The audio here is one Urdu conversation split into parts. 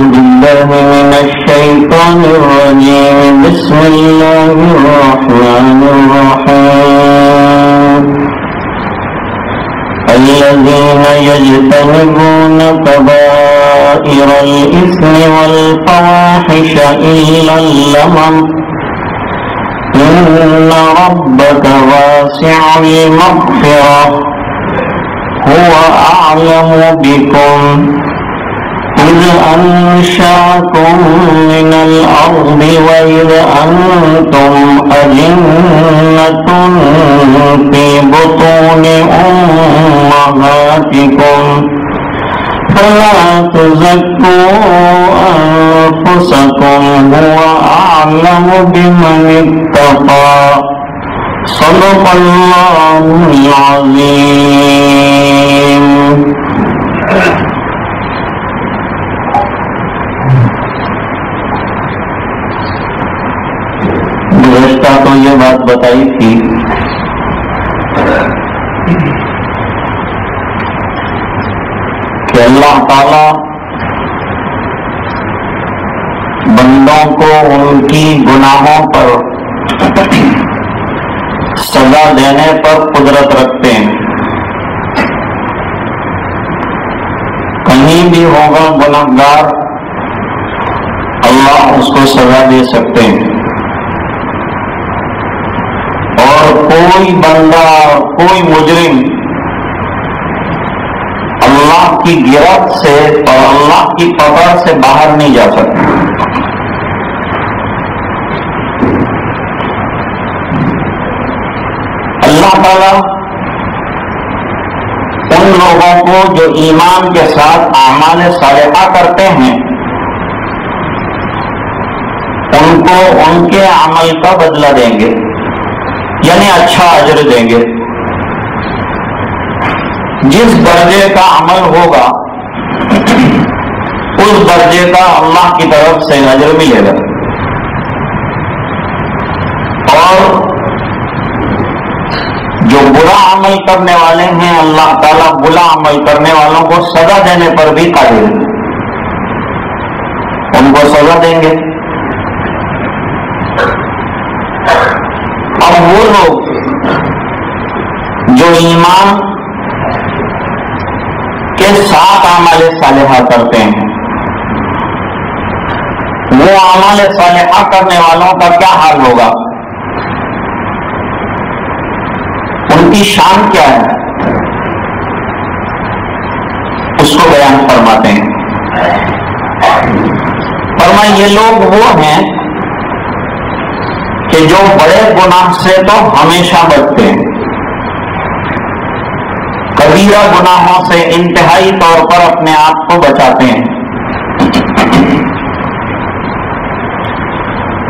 بالله من الشيطان الرجيم بسم الله الرحمن الرحيم الذين يجتنبون كبائر الإثم والفواحش إلا اللمم إن ربك واسع المغفرة هو أعلم بكم إذ أنشأكم من الأرض وإذ أنتم أجنة في بطون أمهاتكم فلا تزكوا أنفسكم هو أعلم بمن اتقى صدق الله العظيم. گزشتہ تو یہ بات بتائی تھی کہ اللہ تعالی بندوں کو ان کی گناہوں پر سزا دینے پر قدرت رکھتے ہیں. کہیں بھی ہوگا گنہگار اللہ اس کو سزا دے سکتے ہیں، اور کوئی بندہ کوئی مجرم اللہ کی گرفت سے اور اللہ کی پکڑ سے باہر نہیں جا سکتا. اللہ تعالیٰ ان لوگوں کو جو ایمان کے ساتھ اعمال صالحہ کرتے ہیں ان کو ان کے عمل کا بدلہ دیں گے، یعنی اچھا اجر دیں گے. جس درجے کا عمل ہوگا اس درجے کا اللہ کی طرف سے اجر ملے گا. اور جو برا عمل کرنے والے ہیں اللہ تعالیٰ برا عمل کرنے والوں کو سزا دینے پر بھی قادر ہے، ان کو سزا دیں گے. اب وہ لوگ جو ایمان کے ساتھ اعمال صالحہ کرتے ہیں، وہ اعمال صالحہ کرنے والوں کا کیا حال ہوگا، ان کی شان کیا ہے، اس کو بیان فرماتے ہیں. فرمائیں یہ لوگ وہ ہیں کہ جو بڑے گناہ سے تو ہمیشہ بچتے ہیں، کبیرہ گناہوں سے انتہائی طور پر اپنے آپ کو بچاتے ہیں.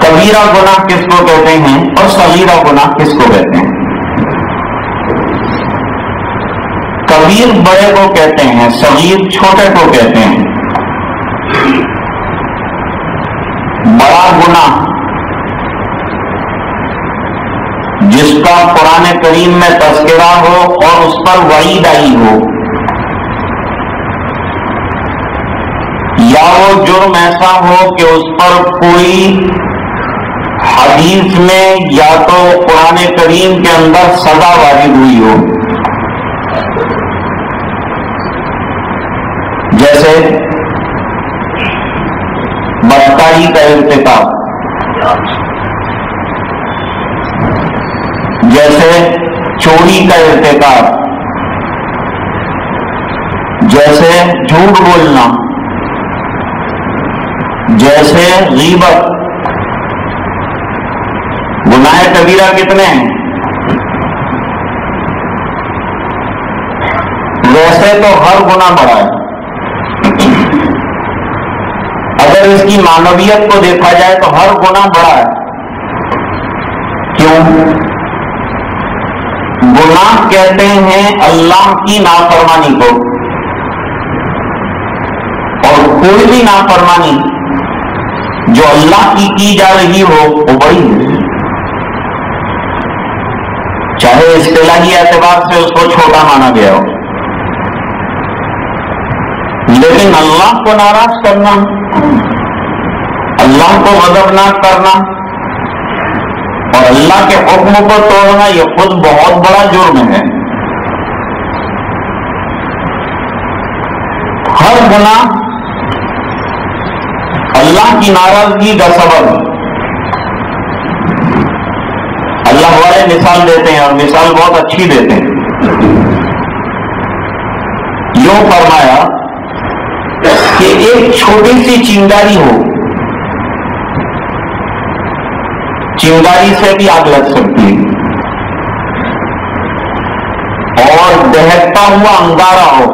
کبیرہ گناہ کس کو کہتے ہیں اور صغیرہ گناہ کس کو کہتے ہیں؟ کبیر بڑے کو کہتے ہیں، صغیر چھوٹے کو کہتے ہیں. بڑا گناہ جس کا قرآن کریم میں تذکرہ ہو اور اس پر وعید آئی ہو، یا وہ جرم ایسا ہو کہ اس پر کوئی حدیث میں یا تو قرآن کریم کے اندر سزا وارد ہوئی ہو، جیسے بدکاری کا ارتکاب، جیسے چوری کا ارتکاب، جیسے جھوٹ بولنا، جیسے غیبت. گناہ کبیرہ کتنے ہیں؟ ویسے تو ہر گناہ بڑا ہے، اگر اس کی معنویت کو دیکھا جائے تو ہر گناہ بڑا ہے. کیوں؟ گناہ کہتے ہیں اللہ کی نافرمانی کو، اور کوئی بھی نافرمانی جو اللہ کی جا رہی ہو وہ بڑی ہے، چاہے اصطلاحی اعتبار سے اس کو چھوٹا مانا گیا ہو. لیکن اللہ کو ناراض کرنا اللہ کو غضبناک کرنا اور اللہ کے حکم کو توڑنا یہ خود بہت بڑا جرم ہے. ہر گناہ اللہ کی ناراضگی کا سبب ہے. اللہ والے مثال دیتے ہیں اور مثال بہت اچھی دیتے ہیں. یوں فرمایا کہ ایک چھوٹی سی چنگاری ہو, چنگاری سے بھی آگ لگ سکتی ہے, اور دہکتا ہوا انگارہ ہو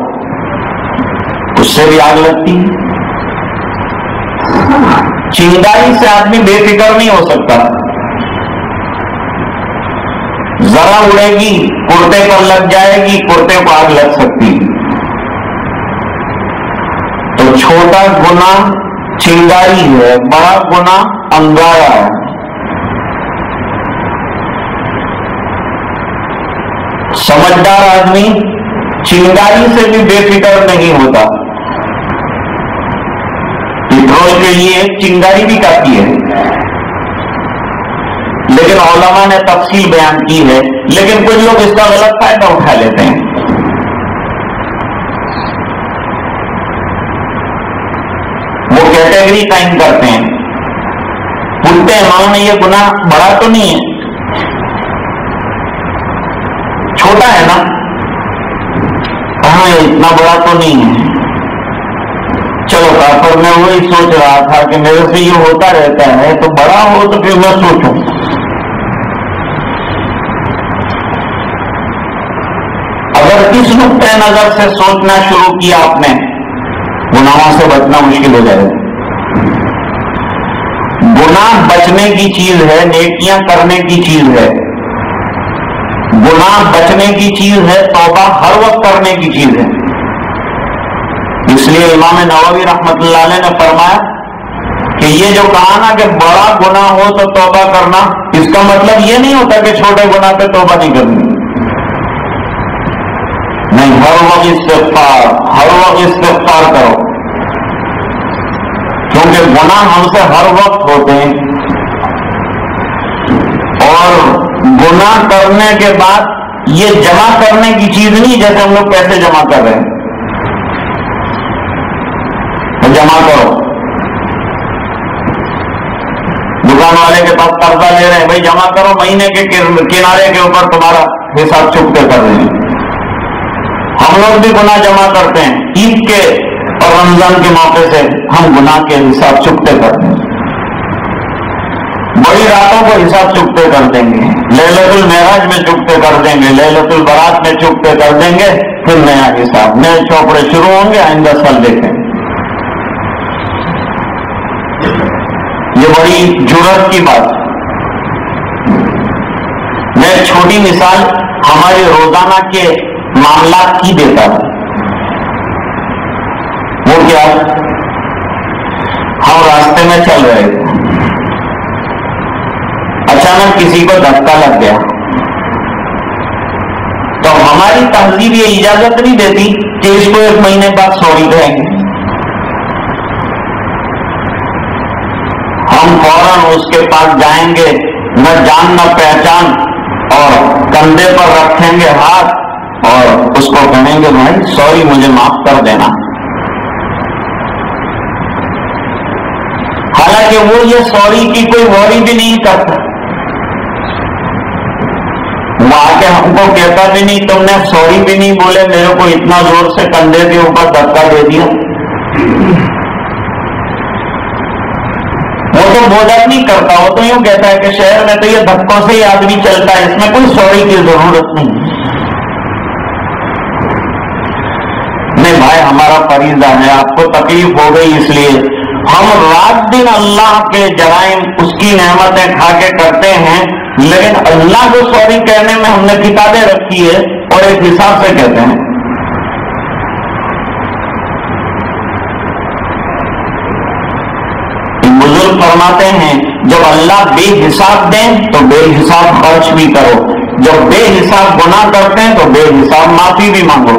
اس سے بھی آگ لگتی ہے. چنگاری سے آدمی بے فکر نہیں ہو سکتا. ذرا اڑے گی کرتے پر لگ جائے گی, کرتے کو آگ لگ سکتی. تو چھوٹا گناہ چنگاری ہے, بڑا گناہ انگارہ ہے. سمجھدار آدمی چنگاری سے بھی بے فکر نہیں ہوتا. پیٹرول کے لیے ایک چنگاری بھی کافی ہے, لیکن علماء نے تفصیل بیان کی ہے. لیکن کچھ لوگ اس کا غلط فائدہ اٹھا لیتے ہیں. وہ کیٹیگری قائم کرتے ہیں, پوچھتے ہیں انہوں نے یہ گناہ بڑا تو نہیں ہے, چھوٹا ہے نا, کہاں اتنا بڑا تو نہیں ہے. چلو کافر میں وہی سوچ رہا تھا کہ میرے سے یہ ہوتا رہتا ہے, تو بڑا ہو تو پھر میں سوچوں. اگر اس نقطۂ نظر سے سوچنا شروع کیا آپ نے, گناہوں سے بچنا مشکل ہو جائے گا. گناہ بچنے کی چیز ہے, نیکیاں کرنے کی چیز ہے. گناہ بچنے کی چیز ہے, توبہ ہر وقت کرنے کی چیز ہے. اس لیے امام نووی رحمۃ اللہ علیہ نے فرمایا کہ یہ جو کہا نا کہ بڑا گناہ ہو تو توبہ کرنا, اس کا مطلب یہ نہیں ہوتا کہ چھوٹے گناہ پہ توبہ نہیں کرنی. نہیں, ہر وقت استغفار, ہر وقت استغفار کرو, کیونکہ گناہ ہم سے ہر وقت ہوتے ہیں. اور گناہ کرنے کے بعد یہ جمع کرنے کی چیز نہیں جیسے ہم لوگ پیسے جمع کر رہے ہیں. جمع کرو, دکان والے کے پاس قرضہ لے رہے ہیں, بھائی جمع کرو, مہینے کے کنارے کے اوپر تمہارا حساب چکتے کر رہے ہیں. ہم لوگ بھی گناہ جمع کرتے ہیں. عید کے اور رمضان کے موقع سے ہم گناہ کے حساب چکتے کرتے ہیں. بڑی راتوں کو حساب چکتے کر دیں گے, لیلۃ المعراج میں چکتے کر دیں گے, لیلۃ البرات میں چکتے کر دیں گے, پھر نیا حساب, نئے چوپڑے شروع ہوں گے. آئندہ سال دیکھیں. یہ بڑی جرات کی بات. میں ایک چھوٹی مثال ہمارے روزانہ کے معاملات کی دیتا ہوں. وہ کیا, ہم راستے میں چل رہے تھے, اچانک کسی کو دھکا لگ گیا. تو ہماری تہذیب یہ اجازت نہیں دیتی کہ اس کو 1 مہینے بعد سوری کہیں گے. ہم فوراً اس کے پاس جائیں گے, نہ جان نہ پہچان, اور کندھے پر رکھیں گے ہاتھ اور اس کو کہیں گے بھائی سوری, مجھے معاف کر دینا. حالانکہ وہ یہ سوری کی کوئی غوری بھی نہیں کرتا. وہ آ کے ہم کو کہتا بھی نہیں, تم نے سوری بھی نہیں بولے, میرے کو اتنا زور سے کندھے کے اوپر دھکا دے دیا. وہ تو بوجھت نہیں کرتا, وہ تو یوں کہتا ہے کہ شہر میں تو یہ دھکوں سے ہی آدمی چلتا ہے, اس میں کوئی سوری کی ضرورت نہیں. نہیں بھائی, ہمارا فریضہ ہے, آپ کو تکلیف ہو گئی اس لیے ہم رات دن اللہ کے جرائم, اس کی نعمتیں کھا کے کرتے ہیں, لیکن اللہ کو سوری کہنے میں ہم نے کتابیں رکھی ہے اور ایک حساب سے کہتے ہیں. بزرگ فرماتے ہیں جب اللہ بے حساب دیں تو بے حساب خرچ بھی کرو, جب بے حساب گناہ کرتے ہیں تو بے حساب معافی بھی مانگو.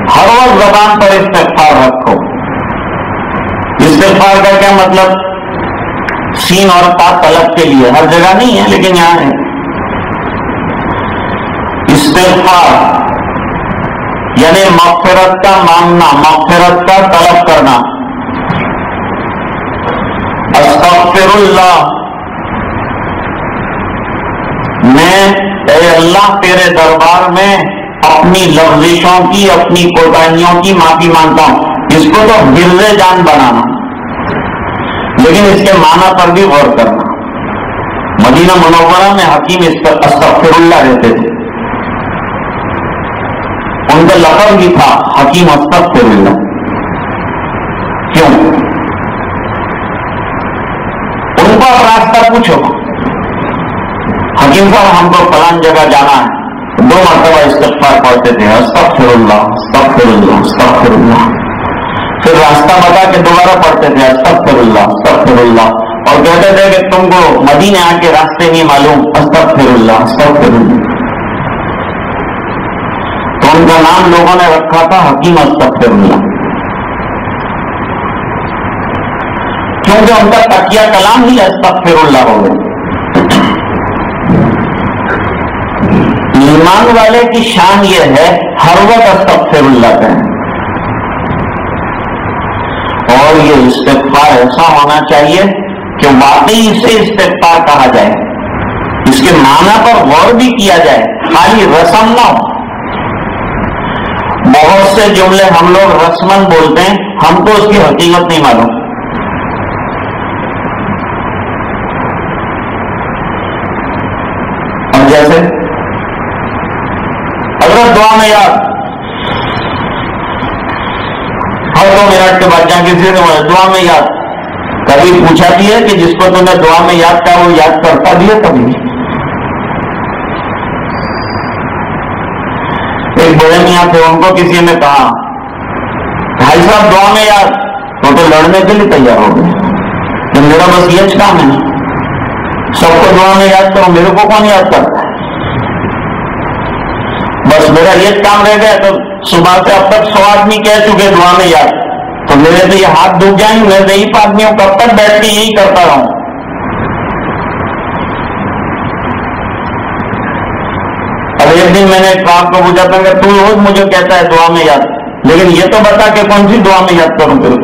ہر وقت زبان پر استغفار رکھو. استغفار کا کیا مطلب؟ سین اور تا طلب کے لیے، ہر جگہ نہیں ہے لیکن یہاں ہے. استغفار یعنی مغفرت کا مانگنا، مغفرت کا طلب کرنا. استغفر اللہ، میں اے اللہ تیرے دربار میں اپنی لفظشوں کی، اپنی کوتاہیوں کی معافی مانگتا ہوں. اس کو تو حفظ جان بنانا، لیکن اس کے معنی پر بھی غور کرنا. مدینہ منورہ میں حکیم استغفر اللہ رہتے تھے، ان کا لقب بھی تھا حکیم استغفر اللہ. کیوں؟ ان کو راستہ پوچھو، حکیم صاحب ہم کو فلان جگہ جانا ہے، 2 مرتبہ استغفار پڑھتے تھے، استغفر اللہ استغفر اللہ استغفر اللہ. پھر راستہ بتا کے دوبارہ پڑھتے تھے استغفر اللہ استغفر اللہ، اور کہتے تھے کہ تم کو مدینے آ کے راستے نہیں معلوم، استغفر اللہ استغفر اللہ. تو ان کا نام لوگوں نے رکھا تھا حکیم استغفر اللہ، کیونکہ ان کا تکیہ کلام ہی استغفر اللہ ہو گیا. ایمان والے کی شان یہ ہے ہر وقت استغفر اللہ کہیں، اور یہ استغفار ایسا ہونا چاہیے کہ واقعی اسے استغفار کہا جائے، اس کے معنی پر غور بھی کیا جائے، خالی رسم نہ ہو. بہت سے جملے ہم لوگ رسمن بولتے ہیں، ہم کو اس کی حقیقت نہیں معلوم. اور جیسے اگر دعا میں یاد، ہر 2 منٹ کے بعد جا کسی سے دعا میں یاد، کبھی پوچھا بھی ہے کہ جس کو تم نے دعا میں یاد کیا وہ یاد کرتا بھی ہے؟ کبھی ایک بڑے میاں تھے، ان کو کسی نے کہا بھائی صاحب دعا میں یاد، تو لڑنے کے لیے تیار ہو گئے کہ میرا بس یہ کام ہے، سب کو دعا میں یاد کرو، میرے کو کون یاد کرتا ہے؟ بس میرا یہ کام رہ گیا. تو صبح سے اب تک 100 آدمی کہہ چکے دعا میں یاد، تو میرے تو یہ ہاتھ دکھ جائیں گے. میں ضعیف آدمی ہوں، کب تک بیٹھ کے یہی کرتا رہوں؟ اب ایک دن میں نے ایک کام کو پوچھا تھا کہ تو روز مجھے کہتا ہے دعا میں یاد، لیکن یہ تو بتا کہ کون سی دعا میں یاد کروں تیرے؟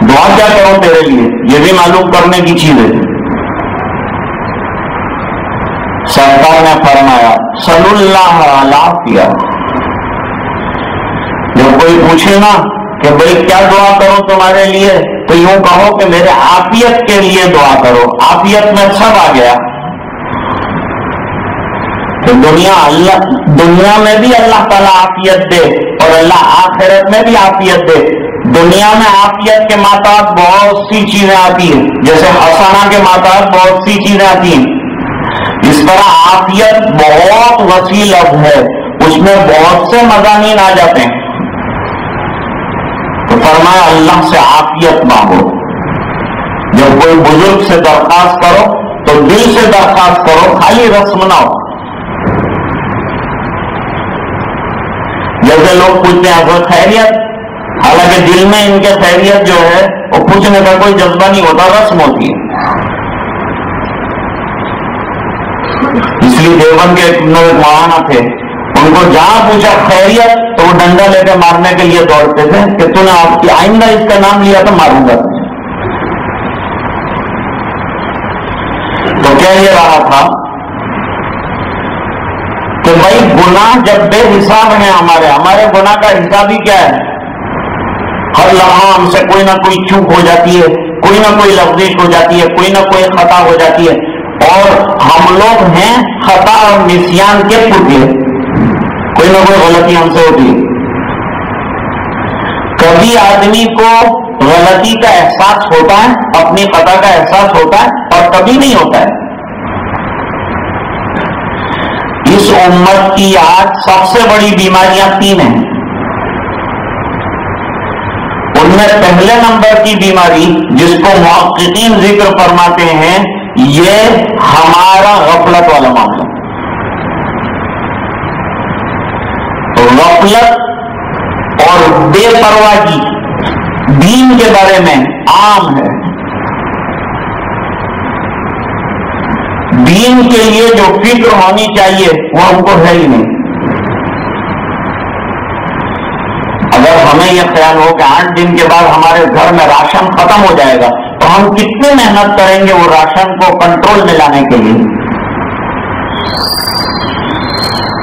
دعا کیا کروں تیرے لیے، یہ بھی معلوم کرنے کی چیز ہے. سرکار نے فرمایا صلی اللہ علیہ، جب کوئی پوچھے نا کہ بھائی کیا دعا کرو تمہارے لیے، تو یوں کہو کہ میرے عافیت کے لیے دعا کرو. عافیت میں سب آ گیا کہ دنیا میں بھی اللہ تعالیٰ عافیت دے، اور اللہ آخرت میں بھی عافیت دے. دنیا میں عافیت کے ماتحت بہت سی چیزیں آتی ہیں، جیسے حسنہ کے ماتحت بہت سی چیزیں آتی ہیں. اس طرح عافیت بہت وسیع لفظ ہے، اس میں بہت سے مضامین آ جاتے ہیں. تو فرمایا اللہ سے عافیت مانگو. جب کوئی بزرگ سے درخواست کرو تو دل سے درخواست کرو، خالی رسم نہ ہو. جیسے لوگ پوچھتے ہیں کوئی خیریت، حالانکہ دل میں ان کے خیریت جو ہے وہ پوچھنے کا کوئی جذبہ نہیں ہوتا، رسم ہوتی ہے. اس لیے دیوبند کے مولانا تھے، ان کو جہاں پوچھا خیریت تو وہ ڈنڈا لے کے مارنے کے لیے دوڑتے تھے کہ تو نے آپ کی آئندہ اس کا نام لیا تو ماروں گا. تو کیا یہ رہا تھا کہ بھائی گناہ جب بے حساب ہیں، ہمارے گناہ کا حساب ہی کیا ہے؟ ہر لمحہ ہم سے کوئی نہ کوئی چوک ہو جاتی ہے، کوئی نہ کوئی لفظش ہو جاتی ہے، کوئی نہ کوئی خطا ہو جاتی ہے. اور ہم لوگ ہیں خطا اور نسیان کے پتلے، کوئی نہ کوئی غلطی ہم سے ہوتی ہے. کبھی آدمی کو غلطی کا احساس ہوتا ہے، اپنی خطا کا احساس ہوتا ہے، اور کبھی نہیں ہوتا ہے. اس امت کی آج سب سے بڑی بیماریاں 3 ہیں. ان میں پہلے نمبر کی بیماری جس کو محققین ذکر فرماتے ہیں، یہ ہمارا غفلت والا معاملہ. غفلت اور بے پرواہی دین کے بارے میں عام ہے. دین کے لیے جو فکر ہونی چاہیے وہ ہم کو ہے ہی نہیں. اگر ہمیں یہ خیال ہو کہ 8 دن کے بعد ہمارے گھر میں راشن ختم ہو جائے گا تو ہم کتنی محنت کریں گے وہ راشن کو کنٹرول میں لانے کے لیے.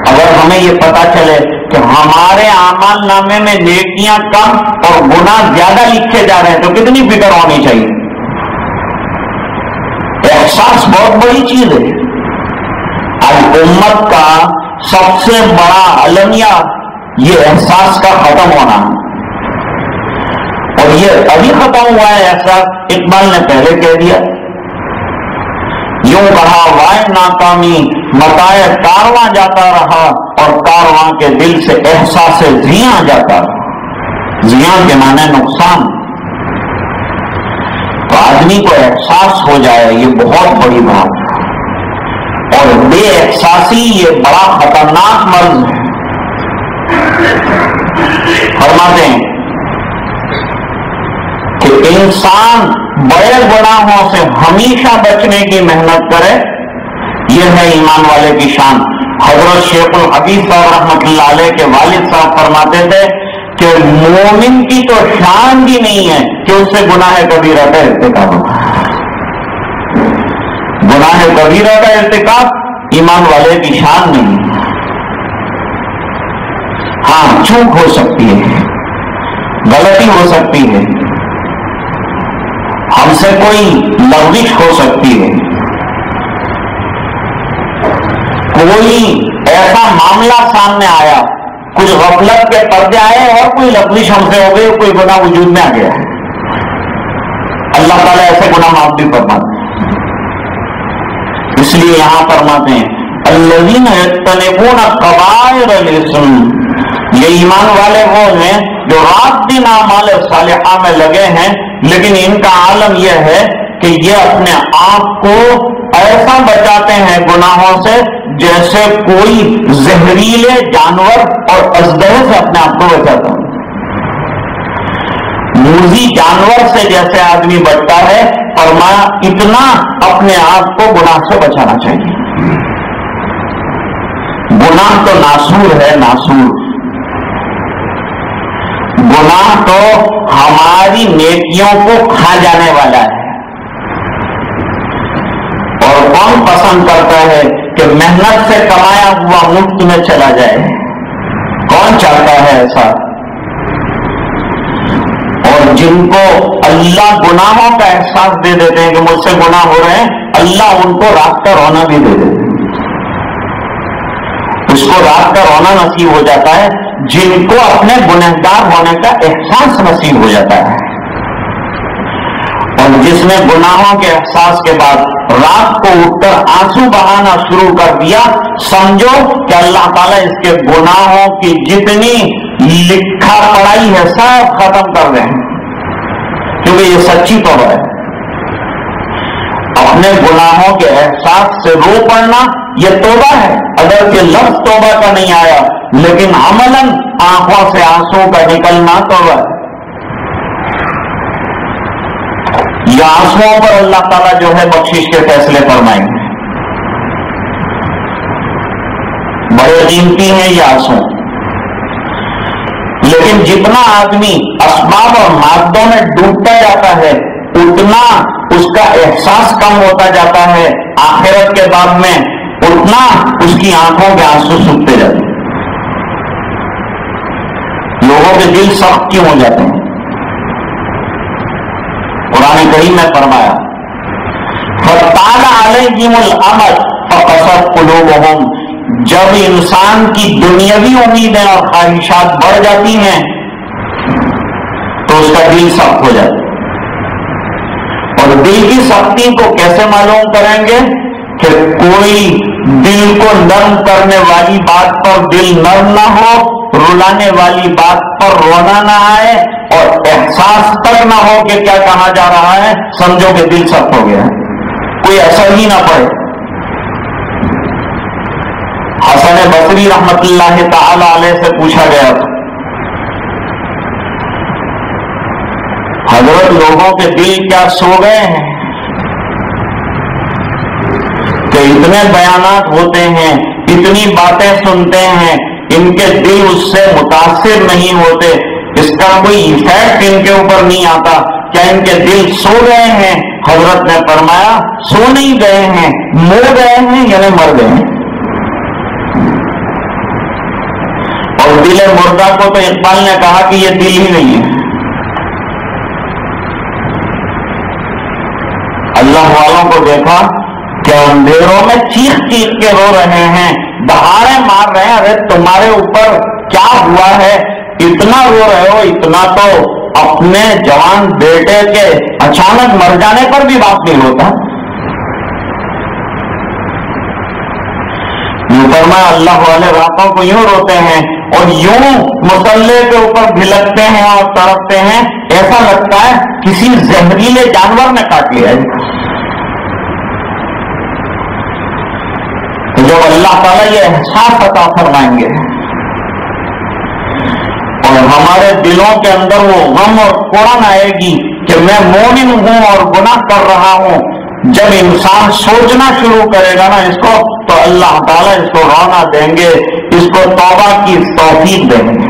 اگر ہمیں یہ پتا چلے کہ ہمارے اعمال نامے میں نیکیاں کم اور گناہ زیادہ لکھے جا رہے ہیں تو کتنی فکر ہونی چاہیے. احساس بہت بڑی چیز ہے. آج امت کا سب سے بڑا المیہ یہ احساس کا ختم ہونا ہے. اور یہ ابھی ختم ہوا ہے احساس. اقبال نے پہلے کہہ دیا, یوں کہا وائے ناکامی متائے کارواں جاتا رہا اور کارواں کے دل سے احساس زیاں جاتا رہا. زیاں کے معنی نقصان. تو آدمی کو احساس ہو جائے یہ بہت بڑی بات ہے. اور بے احساسی یہ بڑا خطرناک مرض ہے. فرماتے ہیں کہ انسان بڑے گناہوں سے ہمیشہ بچنے کی محنت کرے. یہ ہے ایمان والے کی شان. حضرت شیخ الحدیث صاحب رحمۃ اللہ علیہ کے والد صاحب فرماتے تھے کہ مومن کی تو شان بھی نہیں ہے کہ اس سے گناہ کبیرہ کا ارتکاب ہوتا ہے. گناہ کبیرہ کا ارتکاب ایمان والے کی شان نہیں ہے. ہاں چوک ہو سکتی ہے, غلطی ہو سکتی ہے, ہم سے کوئی لغزش ہو سکتی ہے, کوئی ایسا معاملہ سامنے آیا, کچھ غفلت کے پردے آئے اور کوئی لغزش ہم سے ہو گئی, کوئی گناہ وجود میں آ گیا ہے. اللہ تعالیٰ ایسے گناہ معاف بھی فرماتے ہیں. اس لیے یہاں فرماتے ہیں الذین یجتنبون کبائر الاسم. یہ ایمان والے وہ ہیں جو رات دن اعمال صالحہ میں لگے ہیں, لیکن ان کا عالم یہ ہے کہ یہ اپنے آپ کو ایسا بچاتے ہیں گناہوں سے جیسے کوئی زہریلے جانور اور اژدہے سے اپنے آپ کو بچاتا ہے. موذی جانور سے جیسے آدمی بچتا ہے, فرمایا اتنا اپنے آپ کو گناہ سے بچانا چاہیے. گناہ تو ناسور ہے, ناسور. گناہ تو ہماری نیکیوں کو کھا جانے والا ہے. اور کون پسند کرتا ہے کہ محنت سے کمایا ہوا مفت میں چلا جائے؟ کون چاہتا ہے ایسا؟ اور جن کو اللہ گناہوں کا احساس دے دیتے ہیں کہ مجھ سے گناہ ہو رہے ہیں, اللہ ان کو رات کا رونا بھی دے دیتے ہیں. اس کو رات کا رونا نصیب ہو جاتا ہے جن کو اپنے گنہگار ہونے کا احساس نصیب ہو جاتا ہے. اور جس نے گناہوں کے احساس کے بعد رات کو اٹھ کر آنسو بہانا شروع کر دیا, سمجھو کہ اللہ تعالیٰ اس کے گناہوں کی جتنی لکھا پڑھائی ہے سب ختم کر رہے ہیں, کیونکہ یہ سچی توبہ ہے. اپنے گناہوں کے احساس سے رو پڑنا یہ توبہ ہے. اگر کہ لفظ توبہ کا نہیں آیا لیکن عملاً آنکھوں سے آنسو کا نکلنا توبہ ہے. یہ آنسوؤں پر اللہ تعالیٰ جو ہے بخشش کے فیصلے فرمائیں گے. بڑے قیمتی ہیں یہ آنسو. لیکن جتنا آدمی اسباب اور مادوں میں ڈوبتا جاتا ہے اتنا اس کا احساس کم ہوتا جاتا ہے. آخرت کے بعد میں اتنا اس کی آنکھوں کے آنسو سوکھتے جاتے ہیں. لوگوں کے دل سخت کیوں ہو جاتے ہیں؟ قرآن کریم میں فرمایا فَطَالَ عَلَيْهِمُ الْأَمَدُ فَقَسَتْ قُلُوبُهُمْ. جب انسان کی دنیاوی امیدیں اور خواہشات بڑھ جاتی ہیں تو اس کا دل سخت ہو جاتا ہے. اور دل کی سختی کو کیسے معلوم کریں گے کہ کوئی دل کو نرم کرنے والی بات پر دل نرم نہ ہو, رلانے والی بات پر رونا نہ آئے اور احساس تک نہ ہو کہ کیا کہا جا رہا ہے, سمجھو کہ دل سخت ہو گیا, کوئی اثر ہی نہ پڑے. حسن بصری رحمت اللہ تعالی علیہ سے پوچھا گیا تھا لوگوں کے دل کیا سو گئے ہیں کہ اتنے بیانات ہوتے ہیں، اتنی باتیں سنتے ہیں، ان کے دل اس سے متاثر نہیں ہوتے، اس کا کوئی ایفیکٹ ان کے اوپر نہیں آتا، کیا ان کے دل سو گئے ہیں؟ حضرت نے فرمایا سو نہیں گئے ہیں، مر گئے ہیں، یعنی مر گئے ہیں۔ اور دل مردہ کو تو اقبال نے کہا کہ یہ دل ہی نہیں ہے۔ اللہ والوں کو دیکھا کہ اندھیروں میں چیخ چیخ کے رو رہے ہیں، دہاڑے مار رہے ہیں، ارے تمہارے اوپر کیا ہوا ہے، اتنا رو رہے ہو؟ اتنا تو اپنے جوان بیٹے کے اچانک مر جانے پر بھی بات نہیں ہوتا۔ فرمایا اللہ والے راتوں کو یوں روتے ہیں اور یوں مصلے کے اوپر بھلکتے ہیں اور تڑپتے ہیں، ایسا لگتا ہے کسی زہریلے جانور نے کاٹ لیا ہے۔ جب اللہ تعالیٰ یہ احساس عطا فرمائیں گے اور ہمارے دلوں کے اندر وہ غم اور کوڑن آئے گی کہ میں مومن ہوں اور گناہ کر رہا ہوں، جب انسان سوچنا شروع کرے گا نا اس کو، تو اللہ تعالیٰ اس کو رونا دیں گے، اس کو توبہ کی توفیق دیں گے۔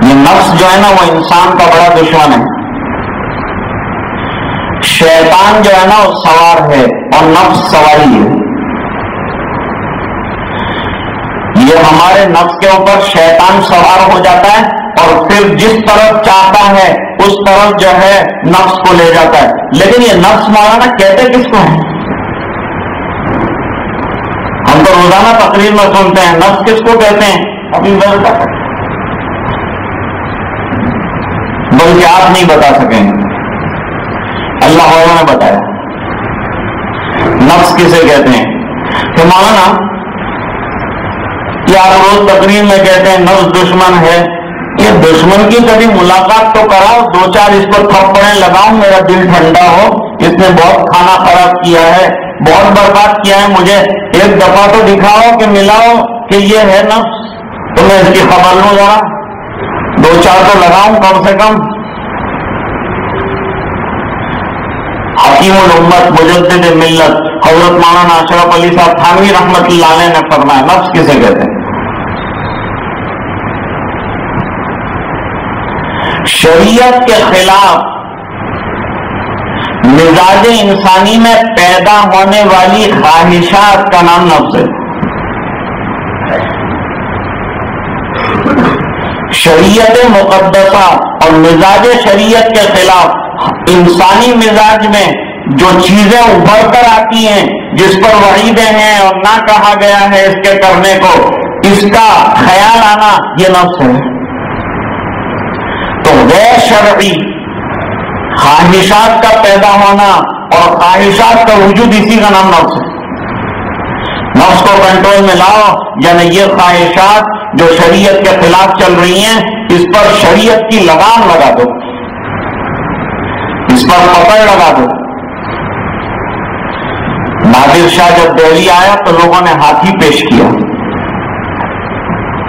یہ نفس جو ہے نا وہ انسان کا بڑا دشمن ہے۔ شیطان جو ہے نا وہ سوار ہے اور نفس سواری ہے۔ یہ ہمارے نفس کے اوپر شیطان سوار ہو جاتا ہے اور پھر جس طرف چاہتا ہے اس طرف جو ہے نفس کو لے جاتا ہے۔ لیکن یہ نفس مولانا کہتے کس کو ہے؟ ہم تو روزانہ تقریر میں سنتے ہیں، نفس کس کو کہتے ہیں؟ ابھی بلکہ آپ نہیں بتا سکیں، اللہ والوں نے بتایا نفس کسے کہتے ہیں۔ کہ مولانا یہ آپ روز تقریر میں کہتے ہیں نفس دشمن ہے، یہ دشمن کی کبھی ملاقات تو کراؤ، دو چار اس کو تھپڑیں لگاؤں، میرا دل ٹھنڈا ہو، اس نے بہت کھانا خراب کیا ہے، بہت برباد کیا ہے، مجھے ایک دفعہ تو دکھاؤ کہ ملاؤ کہ یہ ہے نفس، تو میں اس کی خبر لوں، ذرا دو چار تو لگاؤں کم سے کم۔ حکیم الامت مجدد ملت حضرت مولانا اشرف علی صاحب تھانوی رحمۃ اللہ علیہ نے فرمایا نفس کسے کہتے ہیں؟ شریعت کے خلاف مزاج انسانی میں پیدا ہونے والی خواہشات کا نام نفس ہے۔ شریعت مقدسہ اور مزاج شریعت کے خلاف انسانی مزاج میں جو چیزیں ابھر کر آتی ہیں، جس پر وعیدیں ہیں اور نہ کہا گیا ہے اس کے کرنے کو، اس کا خیال آنا یہ نفس ہے۔ تو غیر شرعی خواہشات کا پیدا ہونا اور خواہشات کا وجود، اسی کا نام نفس ہے۔ نفس کو کنٹرول میں لاؤ، یعنی یہ خواہشات جو شریعت کے خلاف چل رہی ہیں اس پر شریعت کی لگام لگا دو، اس پر پکڑ لگا دو۔ نادر شاہ جب دہلی آیا تو لوگوں نے ہاتھی پیش کیا،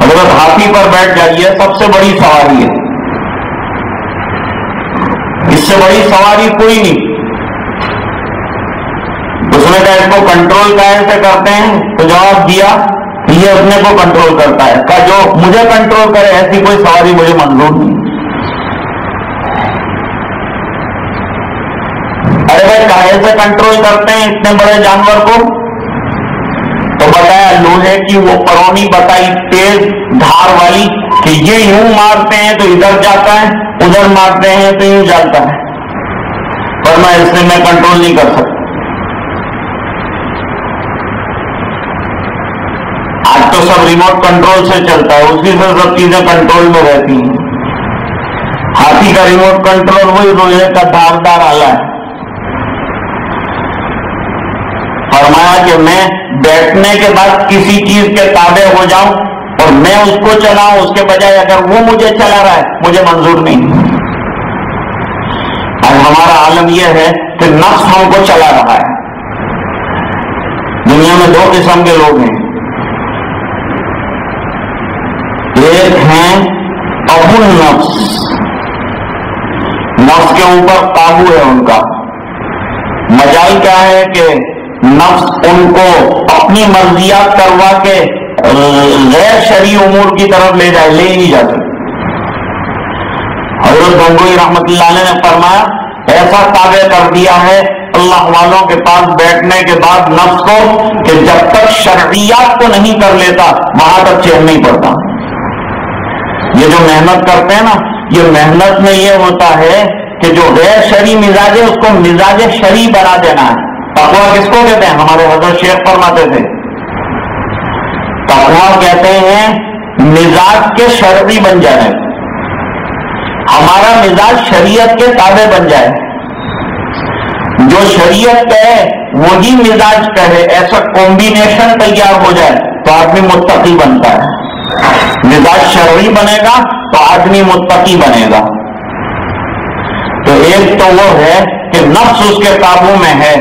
حضرت ہاتھی پر بیٹھ جائیے، سب سے بڑی سواری ہے، اس سے بڑی سواری کوئی نہیں۔ اس نے کہا اس کو کنٹرول کیسے کرتے ہیں؟ تو جواب دیا یہ اپنے کو کنٹرول کرتا ہے، کہا جو مجھے کنٹرول کرے ایسی کوئی سواری مجھے منظور نہیں۔ ارے بھائی کیسے کنٹرول کرتے ہیں اتنے بڑے جانور کو؟ تو بتایا لوہے کی وہ پرونی بتائی تیز دھار والی کہ یہ یوں مارتے ہیں تو ادھر جاتا ہے، ادھر مارتے ہیں تو یوں جاتا ہے، پر میں اس سے میں کنٹرول نہیں کر سکتا۔ آج تو سب ریموٹ کنٹرول سے چلتا ہے، اسی سے سب چیزیں کنٹرول میں رہتی ہیں۔ ہاتھی کا ریموٹ کنٹرول وہی لوہے کا دھاردار آلہ ہے۔ فرمایا کہ میں بیٹھنے کے بعد کسی چیز کے تابع ہو جاؤں اور میں اس کو چلاؤں، اس کے بجائے اگر وہ مجھے چلا رہا ہے مجھے منظور نہیں۔ اور ہمارا عالم یہ ہے کہ نفس ہم کو چلا رہا ہے۔ دنیا میں دو قسم کے لوگ ہیں، ایک ہیں رب النفس، نفس کے اوپر قابو ہے ان کا. مجال کیا ہے کہ نفس ان کو اپنی مرضیات کروا کے غیر شرعی امور کی طرف لے جائے، لے ہی نہیں جاتے. حضرت گنگوئی رحمت اللہ علیہ نے فرمایا ایسا تابع کر دیا ہے اللہ والوں کے پاس بیٹھنے کے بعد نفس کو کہ جب تک شرعیات کو نہیں کر لیتا وہاں تک چین نہیں پڑتا. یہ جو محنت کرتے ہیں نا، یہ محنت میں یہ ہوتا ہے کہ جو غیر شرعی مزاج ہے اس کو مزاج شرعی بنا دینا ہے. تقویٰ کس کو کہتے ہیں؟ ہمارے حضرت شیخ فرماتے تھے تقویٰ کہتے ہیں مزاج کے شرعی بن جائے، ہمارا مزاج شریعت کے تابع بن جائے. جو شریعت کہے وہی مزاج کہے، ایسا کمبینیشن تیار ہو جائے تو آدمی متقی بنتا ہے. مزاج شرعی بنے گا تو آدمی متقی بنے گا. تو ایک تو وہ ہے کہ نفس اس کے قابو میں ہے،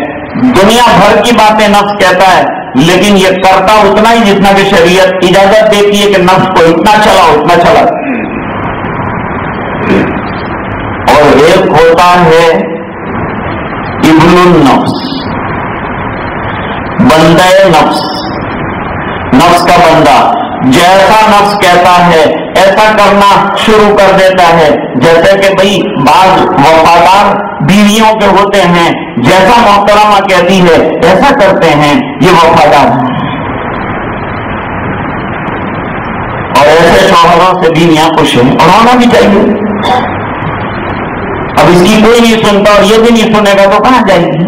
دنیا بھر کی باتیں نفس کہتا ہے لیکن یہ کرتا اتنا ہی جتنا کہ شریعت اجازت دیتی ہے کہ نفس کو اتنا چلاؤ اتنا چلا. اور ایک ہوتا ہے ابن النفس، بندہ نفس، نفس کا بندہ. جیسا نفس کہتا ہے ایسا کرنا شروع کر دیتا ہے. جیسے کہ بھئی بعض وفادار بیویوں کے ہوتے ہیں، جیسا محترمہ کہتی ہے ایسا کرتے ہیں، یہ وفادار ہیں. اور ایسے شوہروں سے بیویاں خوش ہیں اور ہونا بھی چاہیے. اب اس کی کوئی نہیں سنتا اور یہ بھی نہیں سنے گا تو کہاں جائے گی؟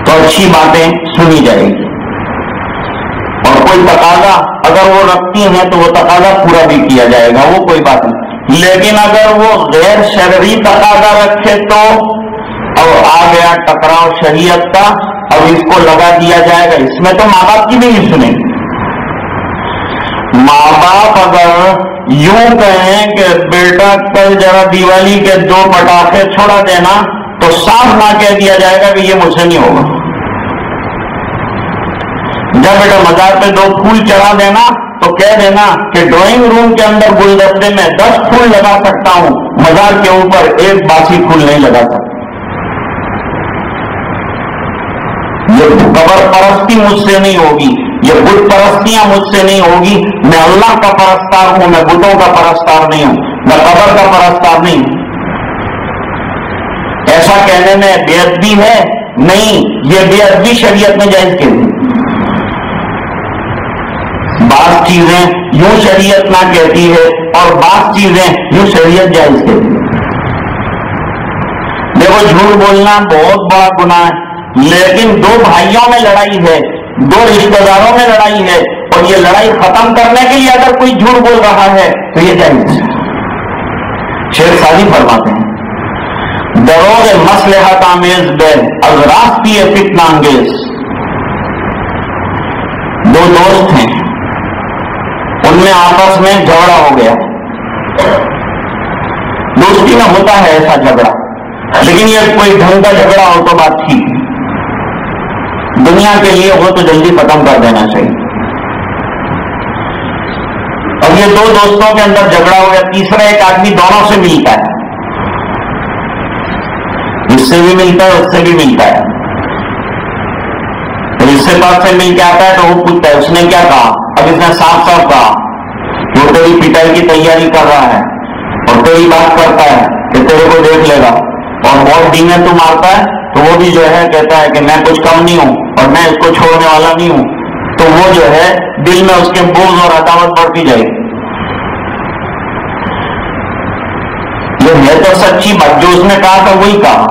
تو اچھی باتیں سنی جائے گی. اور کوئی تقاضا اگر وہ رکھتی ہیں تو وہ تقاضا پورا بھی کیا جائے گا، وہ کوئی بات نہیں. لیکن اگر وہ غیر شرعی تقاضا رکھے تو اب آ گیا ٹکراؤ شریعت کا، اب اس کو لگا دیا جائے گا. اس میں تو ماں باپ کی بھی نہیں سنیں. ماں باپ اگر یوں کہیں کہ بیٹا کل ذرا دیوالی کے 2 پٹاخے چھوڑا دینا تو صاف نہ کہہ دیا جائے گا کہ یہ مجھ سے نہیں ہوگا. جب بیٹا مزار پہ 2 پھول چڑھا دینا تو کہہ دینا کہ ڈرائنگ روم کے اندر گلدستے میں 10 پھول لگا سکتا ہوں، مزار کے اوپر 1 باسی پھول نہیں لگا سکتا. یہ قبر پرستی مجھ سے نہیں ہوگی، یہ بت پرستیاں مجھ سے نہیں ہوگی. میں اللہ کا پرستار ہوں، میں بتوں کا پرستار نہیں ہوں، میں قبر کا پرستار نہیں ہوں. ایسا کہنے میں بے ادبی ہے؟ نہیں، یہ بے ادبی شریعت میں جائز کے لیے. بعض چیزیں یوں شریعت نہ کہتی ہے اور بعض چیزیں یوں شریعت جائز کے لیے. دیکھو جھوٹ بولنا بہت بڑا گناہ ہے، لیکن 2 بھائیوں میں لڑائی ہے، 2 رشتہ داروں میں لڑائی ہے، اور یہ لڑائی ختم کرنے کے لیے اگر کوئی جھوٹ بول رہا ہے تو یہ جائز ہے. شیخ سعدی فرماتے ہیں دروغ مصلحت آمیز بین از راستی فتنہ انگیز. 2 دوست ہیں، ان میں آپس میں جھگڑا ہو گیا. دوستی میں ہوتا ہے ایسا جھگڑا، لیکن یہ کوئی ڈھنگ کا جھگڑا ہو تو بات ٹھیک ہے، دنیا کے لیے ہو تو جلدی ختم کر دینا چاہیے. اب یہ 2 دوستوں کے اندر جھگڑا ہو گیا، تیسرا ایک آدمی دونوں سے ملتا ہے، اس سے بھی ملتا ہے اس سے بھی ملتا ہے. اس سے پاس سے مل کے آتا ہے تو وہ پوچھتا ہے اس نے کیا کہا. اب اس نے صاف صاف کہا وہ تیری پٹائی کی تیاری کر رہا ہے اور تیری بات کرتا ہے کہ تیرے کو دیکھ لے گا، اور بہت ڈینے تو مارتا ہے تو وہ بھی جو ہے کہتا ہے کہ میں کچھ کم نہیں ہوں اور میں اس کو چھوڑنے والا نہیں ہوں. تو وہ جو ہے دل میں اس کے بغض اور عداوت بڑھتی جائے گی. یہ ہے تو سچی بات، جو اس نے کہا تھا وہی کہا.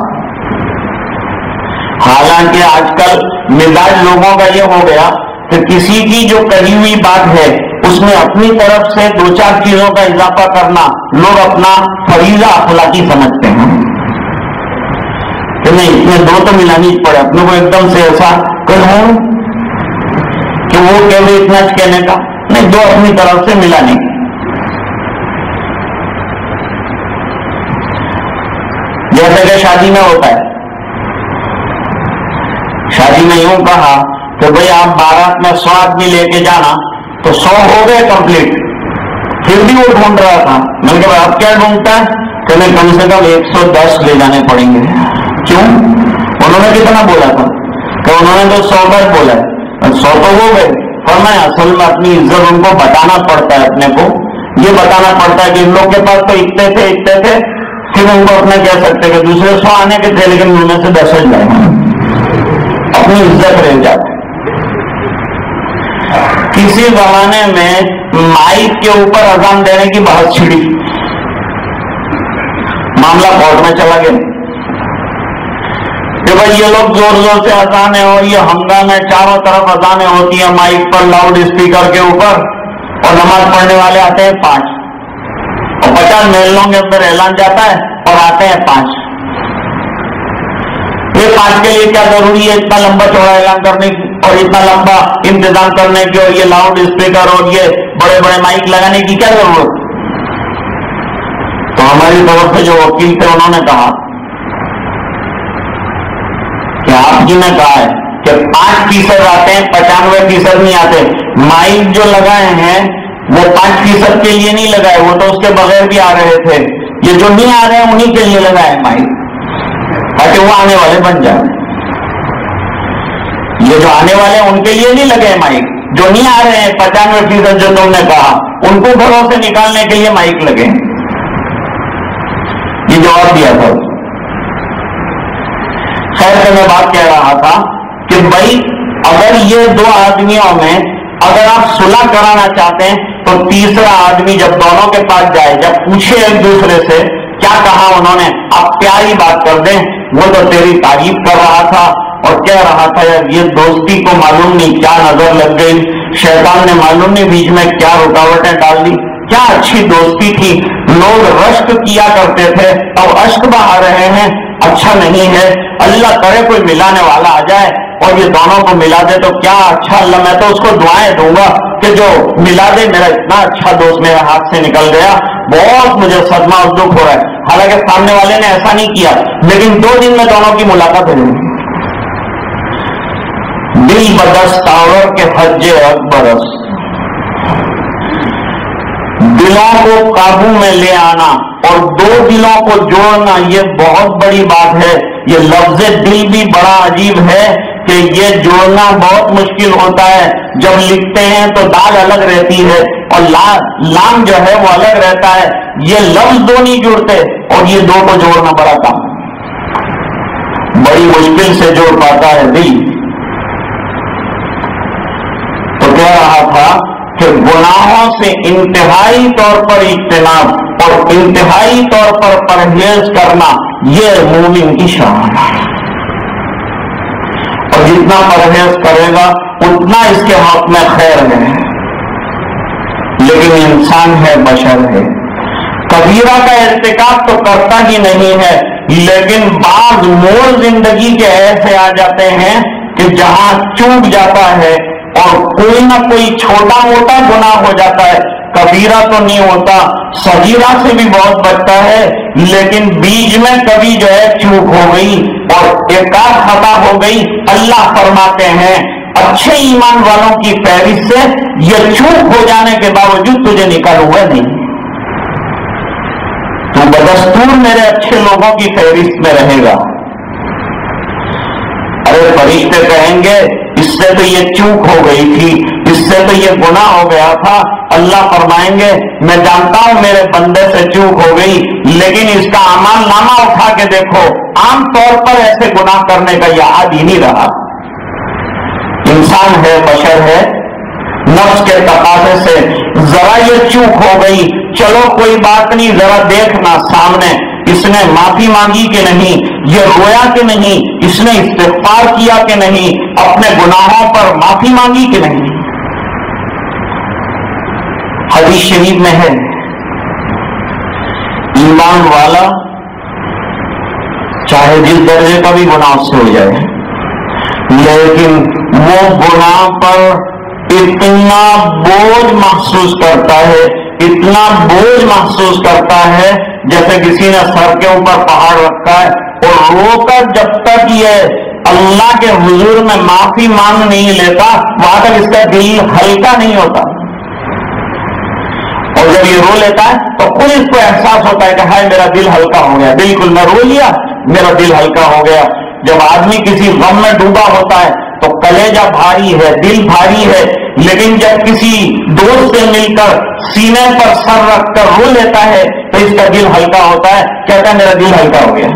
حالانکہ آج کل مزاج لوگوں کا یہ ہو گیا کہ کسی کی جو کہی ہوئی بات ہے اس میں اپنی طرف سے 2-4 چیزوں کا اضافہ کرنا لوگ اپنا فریضہ اخلاقی سمجھتے ہیں کہ نہیں اس میں 2 تو ملانی پڑے. اپنے کو ایک دم سے ایسا کروں کہ وہ کہہ اتنا کہنے کا نہیں، 2 اپنی طرف سے ملانے کی. جیسے کہ شادی میں ہوتا ہے، شادی میں یوں کہا کہ بھئی آپ بارات میں 100 آدمی لے کے جانا تو 100 ہو گئے کمپلیٹ، پھر بھی وہ ڈھونڈ رہا تھا. میں نے کہا اب کیا ڈھونڈتا ہے؟ کہ کم سے کم 110 لے جانے پڑیں گے. کیوں؟ انہوں نے کتنا بولا تھا؟ کہ انہوں نے تو 100 گز بولا ہے. 100 تو ہو گئے. فرمایا اصل میں اپنی عزت ان کو بتانا پڑتا ہے. اپنے کو یہ بتانا پڑتا ہے کہ ان لوگ کے پاس تو اتنے تھے پھر ان کو اپنے کہہ سکتے کہ دوسرے 100 آنے کے تھے لیکن ان میں سے 10 جائیں. اپنی عزت رہ جاتی. کسی زمانے میں مائک کے اوپر اذان دینے کی بحث چھڑی. معاملہ کورٹ میں چلا گیا کہ بھائی یہ لوگ زور زور سے اذانیں اور یہ ہنگامے چاروں طرف اذانیں ہوتی ہیں مائک پر لاؤڈ اسپیکر کے اوپر اور نماز پڑھنے والے آتے ہیں 5 اور 50 محلوں کے اندر اعلان جاتا ہے اور آتے ہیں 5. یہ 5 کے لیے کیا ضروری ہے اتنا لمبا چوڑا اعلان کرنے کی اور اتنا لمبا انتظام کرنے کی اور یہ لاؤڈ اسپیکر اور یہ بڑے بڑے مائک لگانے کی کیا ضرورت؟ تو ہماری طرف سے جو وکیل تھے انہوں نے کہا کہ آپ جی نے کہا ہے کہ 5% آتے ہیں 95% نہیں آتے. مائک جو لگائے ہیں وہ 5% کے لیے نہیں لگائے, وہ تو اس کے بغیر بھی آ رہے تھے. یہ جو نہیں آ رہے ہیں انہی کے لیے لگائے مائک تاکہ وہ آنے والے بن جائیں. یہ جو آنے والے ہیں ان کے لیے نہیں لگے مائک. جو نہیں آ رہے ہیں 95% جو تم نے کہا ان کو گھروں سے نکالنے کے لیے مائک لگے. یہ جواب دیا تھا. خیر سے میں بات کہہ رہا تھا کہ بھائی اگر یہ 2 آدمیوں میں اگر آپ صلح کرانا چاہتے ہیں تو تیسرا آدمی جب دونوں کے پاس جائے, جب پوچھے ایک دوسرے سے کیا کہا انہوں نے, آپ پیاری بات کر دیں. وہ تو تیری تعریف کر رہا تھا اور کہہ رہا تھا یار یہ دوستی کو معلوم نہیں کیا نظر لگ گئی, شیطان نے معلوم نہیں بیچ میں کیا رکاوٹیں ڈال دی. کیا اچھی دوستی تھی, لوگ رشک کیا کرتے تھے, اب اشک بہا رہے ہیں. اچھا نہیں ہے. اللہ کرے کوئی ملانے والا آ جائے اور یہ دونوں کو ملا دے تو کیا اچھا. اللہ میں تو اس کو دعائیں دوں گا کہ جو ملا دے. میرا اتنا اچھا دوست میرے ہاتھ سے نکل گیا, بہت مجھے صدمہ اور دکھ ہو رہا ہے. حالانکہ سامنے والے نے ایسا نہیں کیا لیکن 2 دن میں دونوں کی ملاقات ہو جائے. دل بدس تاور کے حج اکبرس, دلوں کو قابو میں لے آنا اور 2 دلوں کو جوڑنا یہ بہت بڑی بات ہے. یہ لفظ دل بھی بڑا عجیب ہے کہ یہ جوڑنا بہت مشکل ہوتا ہے. جب لکھتے ہیں تو دال الگ رہتی ہے اور لام جو ہے وہ الگ رہتا ہے. یہ لفظ 2 نہیں جڑتے اور یہ 2 کو جوڑنا بڑا کام, بڑی مشکل سے جوڑ پاتا ہے دل. تو کہہ رہا تھا کہ گناہوں سے انتہائی طور پر اجتناب اور انتہائی طور پر پرہیز کرنا یہ مومن کی شان ہے. اور جتنا پرہیز کرے گا اتنا اس کے حق میں خیر ہے. لیکن انسان ہے, بشر ہے, کبیرہ کا ارتکاب تو کرتا ہی نہیں ہے. لیکن بعض موڑ زندگی کے ایسے آ جاتے ہیں کہ جہاں چوک جاتا ہے اور کوئی نہ کوئی چھوٹا موٹا گناہ ہو جاتا ہے. کبیرہ تو نہیں ہوتا, صغیرہ سے بھی بہت بچتا ہے, لیکن بیچ میں کبھی جو ہے چوک ہو گئی اور ایک آدھ خطا ہو گئی. اللہ فرماتے ہیں اچھے ایمان والوں کی فہرست سے یہ چوک ہو جانے کے باوجود تجھے نکالوں گا نہیں, تو بدستور میرے اچھے لوگوں کی فہرست میں رہے گا. ارے فرشتے کہیں گے اس سے تو یہ چوک ہو گئی تھی, اس سے تو یہ گناہ ہو گیا تھا. اللہ فرمائیں گے میں جانتا ہوں میرے بندے سے چوک ہو گئی, لیکن اس کا اعمال نامہ اٹھا کے دیکھو, عام طور پر ایسے گناہ کرنے کا یہ عادی نہیں رہا. انسان ہے, بشر ہے, نفس کے تقاضے سے ذرا یہ چوک ہو گئی, چلو کوئی بات نہیں, ذرا دیکھنا سامنے اس نے معافی مانگی کہ نہیں, یہ رویا کہ نہیں, اس نے استغفار کیا کہ نہیں, اپنے گناہوں پر معافی مانگی کہ نہیں. حدیث شریف میں ہے ایمان والا چاہے جس درجے کا بھی گناہ اس سے ہو جائے لیکن وہ گناہ پر اتنا بوجھ محسوس کرتا ہے, اتنا بوجھ محسوس کرتا ہے جیسے کسی نے سر کے اوپر پہاڑ رکھا ہے اور رو کر جب تک یہ اللہ کے حضور میں معافی مانگ نہیں لیتا وہاں تک اس کا دل ہلکا نہیں ہوتا. اور جب یہ رو لیتا ہے تو خود اس کو احساس ہوتا ہے کہ ہائے میرا دل ہلکا ہو گیا، بالکل میں رو لیا میرا دل ہلکا ہو گیا۔ جب آدمی کسی غم میں ڈوبا ہوتا ہے تو کلیجہ بھاری ہے، دل بھاری ہے، لیکن جب کسی دوست سے مل کر سینے پر سر رکھ کر رو لیتا ہے تو اس کا دل ہلکا ہوتا ہے، کہتا ہے میرا دل ہلکا ہو گیا۔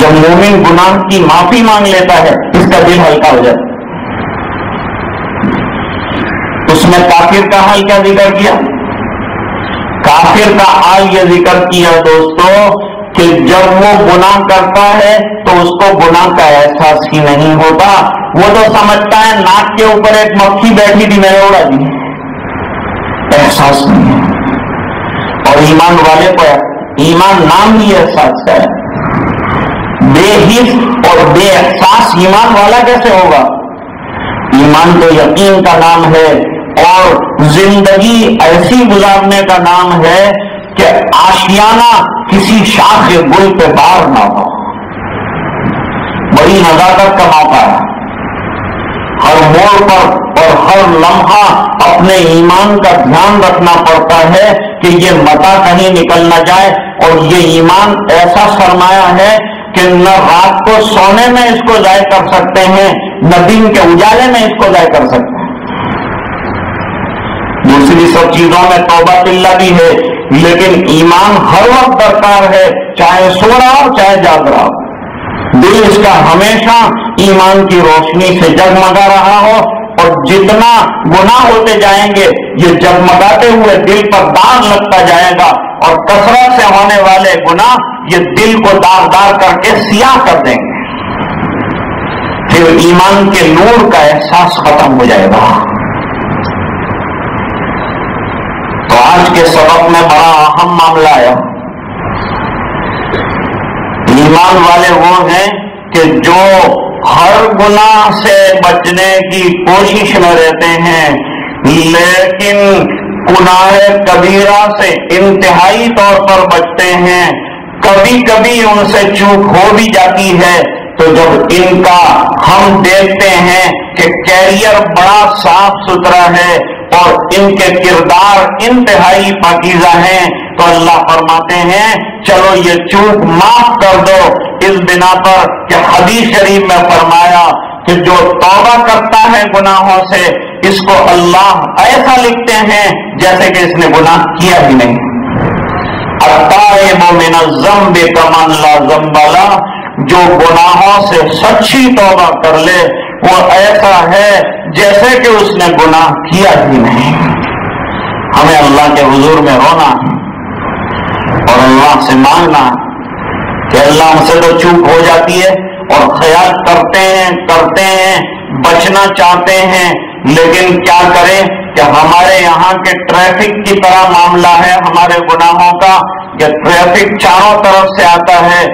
جب مومن گناہ کی معافی مانگ لیتا ہے اس کا دل ہلکا ہو جاتا ہے۔ اس میں کافر کا حال کیا ذکر کیا؟ کافر کا حال یہ ذکر کیا دوستو کہ جب وہ گناہ کرتا ہے تو اس کو گناہ کا احساس ہی نہیں ہوتا، وہ تو سمجھتا ہے ناک کے اوپر ایک مکھی بیٹھی تھی میں نے اڑا دی، احساس نہیں ہے۔ اور ایمان والے کو ایمان نام ہی احساس کا ہے، بے حس اور بے احساس ایمان والا کیسے ہوگا؟ ایمان تو یقین کا نام ہے اور زندگی ایسی گزارنے کا نام ہے کہ آشیانہ کسی شاخ گل پہ بار نہ ہو۔ بڑی نزاکت کا موقع ہے، ہر موڑ پر اور ہر لمحہ اپنے ایمان کا دھیان رکھنا پڑتا ہے کہ یہ متا کہیں نکل نہ جائے، اور یہ ایمان ایسا سرمایہ ہے کہ نہ رات کو سونے میں اس کو ضائع کر سکتے ہیں نہ دن کے اجالے میں اس کو ضائع کر سکتے ہیں۔ دوسری سب چیزوں میں توبہ باللہ بھی ہے، لیکن ایمان ہر وقت درکار ہے، چاہے سو رہا ہو چاہے جاگ رہا ہو۔ دل اس کا ہمیشہ ایمان کی روشنی سے جگمگا رہا ہو، اور جتنا گناہ ہوتے جائیں گے یہ جگمگاتے ہوئے دل پر داغ لگتا جائے گا، اور کثرت سے ہونے والے گناہ یہ دل کو داغدار کر کے سیاہ کر دیں گے، پھر ایمان کے نور کا احساس ختم ہو جائے گا۔ تو آج کے سبق میں بڑا اہم معاملہ ہے، ایمان والے وہ ہیں کہ جو ہر گناہ سے بچنے کی کوشش میں رہتے ہیں، لیکن گناہ کبیرہ سے انتہائی طور پر بچتے ہیں۔ کبھی کبھی ان سے چوک ہو بھی جاتی ہے تو جب ان کا ہم دیکھتے ہیں کہ کیریئر بڑا صاف ستھرا ہے اور ان کے کردار انتہائی پاکیزہ ہیں تو اللہ فرماتے ہیں چلو یہ چوک معاف کر دو، اس بنا پر کہ حدیث شریف میں فرمایا کہ جو توبہ کرتا ہے گناہوں سے اس کو اللہ ایسا لکھتے ہیں جیسے کہ اس نے گناہ کیا ہی نہیں۔ التائب من الذنب کمن لا ذنب لہ، جو گناہوں سے سچی توبہ کر لے وہ ایسا ہے جیسے کہ اس نے گناہ کیا ہی نہیں۔ ہمیں اللہ کے حضور میں رونا اور اللہ سے مانگنا کہ اللہ ہم سے تو چوک ہو جاتی ہے اور خیال کرتے ہیں بچنا چاہتے ہیں، لیکن کیا کریں کہ ہمارے یہاں کے ٹریفک کی طرح معاملہ ہے ہمارے گناہوں کا، کہ ٹریفک چاروں طرف سے آتا ہے،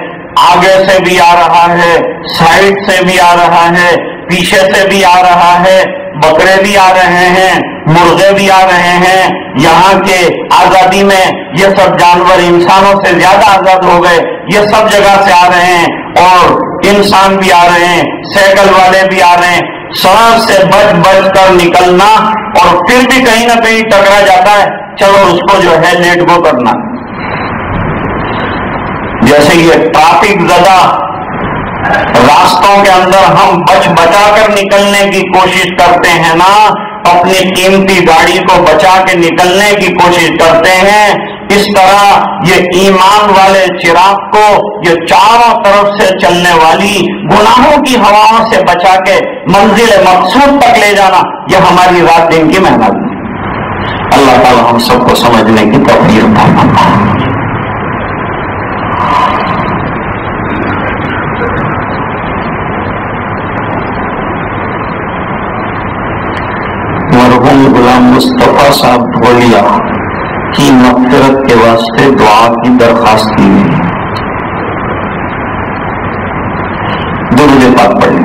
آگے سے بھی آ رہا ہے، سائڈ سے بھی آ رہا ہے، پیچھے سے بھی آ رہا ہے، بکرے بھی آ رہے ہیں، مرغے بھی آ رہے ہیں۔ یہاں کے آزادی میں یہ سب جانور انسانوں سے زیادہ آزاد ہو گئے، یہ سب جگہ سے آ رہے ہیں اور انسان بھی آ رہے ہیں، سائیکل والے بھی آ رہے ہیں۔ سڑک سے بچ کر نکلنا اور پھر بھی کہیں نہ کہیں ٹکرا جاتا ہے، چلو اس کو جو ہے لیٹ گو کرنا۔ جیسے یہ ٹریفک زدہ راستوں کے اندر ہم بچا کر نکلنے کی کوشش کرتے ہیں نا، اپنی قیمتی گاڑی کو بچا کے نکلنے کی کوشش کرتے ہیں، اس طرح یہ ایمان والے چراغ کو یہ چاروں طرف سے چلنے والی گناہوں کی ہواؤں سے بچا کے منزل مقصود تک لے جانا، یہ ہماری رات دن کی محنت ہے۔ اللہ تعالی ہم سب کو سمجھنے کی توفیق عطا فرمائے۔ مرحوم غلام مصطفیٰ صاحب ڈھولیا کی مغفرت کے واسطے دعا کی درخواست کی گئی۔ درود پاک پڑھیں۔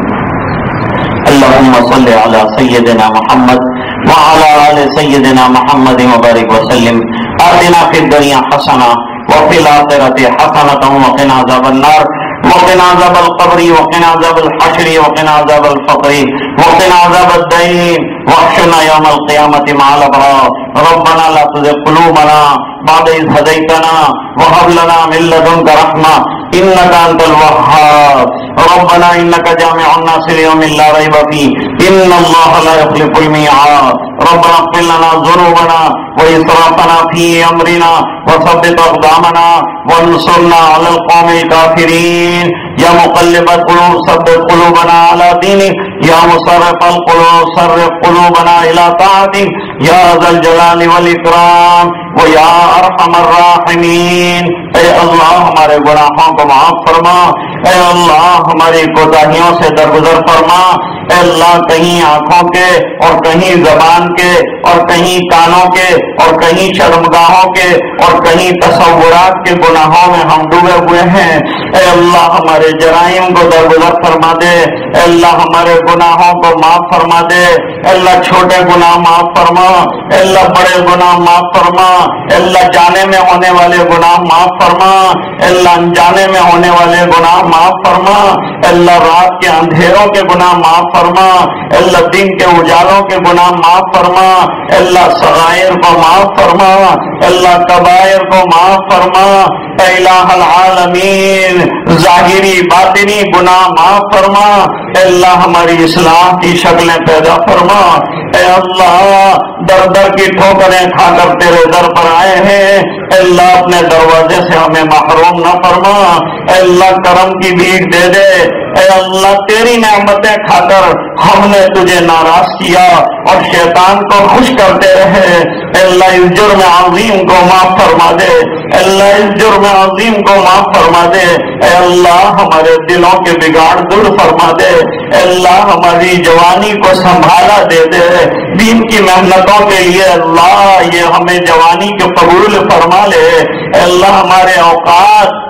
اللہم صلی علی سیدنا محمد وعلی آل سیدنا محمد وبارک وسلم۔ آتنا فی الدنیا حسنہ وفی الآخرۃ حسنۃ وقنا عذاب النار وقنا عذاب القبر وقنا عذاب الحشر وقنا عذاب الفقر وقنا عذاب الدين واحشرنا يوم القيامة مع الأبرار ربنا لا تزغ قلوبنا بعد إذ هديتنا وهب لنا من لدنك رحمة إنك أنت الوهاب ربنا إنك جامع الناس ليوم لا ريب فيه إن الله لا يخلف الميعاد ربنا اغفر لنا ذنوبنا وإسرافنا في أمرنا وثبت أقدامنا وانصرنا على القوم الكافرين يا مقلب القلوب ثبت قلوبنا على دينك يا مصرف القلوب صرف قلوبنا إلى طاعتك يا ذا الجلال والإكرام ويا أرحم الراحمين اے اللہ ہمارے گناہوں کو معاف فرما اے اللہ ہماری کوتاہیوں سے درگزر فرما اے اللہ کہیں آنکھوں کے اور کہیں زبان کے اور کہیں کانوں کے اور کہیں شرمگاہوں کے اور کہیں تصورات کے گناہوں میں ہم ڈوبے ہوئے ہیں اے اللہ ہمارے جرائم کو درگزر فرما دے اے اللہ ہمارے گناہوں کو معاف فرما دے اے اللہ چھوٹے گناہ معاف فرما اے اللہ بڑے گناہ معاف فرما اے اللہ جانے میں ہونے والے گناہ معاف فرما اے اللہ انجانے میں ہونے والے گناہ معاف فرما اے اللہ رات کے اندھیروں کے گناہ معاف فرما اے اللہ دن کے اجالوں کے گناہ معاف فرما اے اللہ صغائر کو معاف فرما اے اللہ کبائر کو معاف فرما اے الہ العالمین ظاہری باطنی گناہ معاف فرما اے اللہ ہماری اصلاح کی شکلیں پیدا فرما اے اللہ در در کی ٹھوکریں کھا کر تیرے در پر آئے ہیں اے اللہ اپنے دروازے سے ہمیں محروم نہ فرما اے اللہ کرم کی بھیک دے دے اے اللہ تیری نعمتیں کھا کر ہم نے تجھے ناراض کیا اور شیطان کو خوش کرتے رہے اے اللہ اس جرم عظیم کو معاف فرما دے اے اللہ اس جرم عظیم کو معاف فرما دے اے اللہ ہمارے دلوں کے بگاڑ دور فرما دے اے اللہ ہماری جوانی کو سنبھالا دے دے دین کی محنتوں کے لیے اللہ یہ ہمیں جوانی کے قبول فرما لے اے اللہ ہمارے اوقات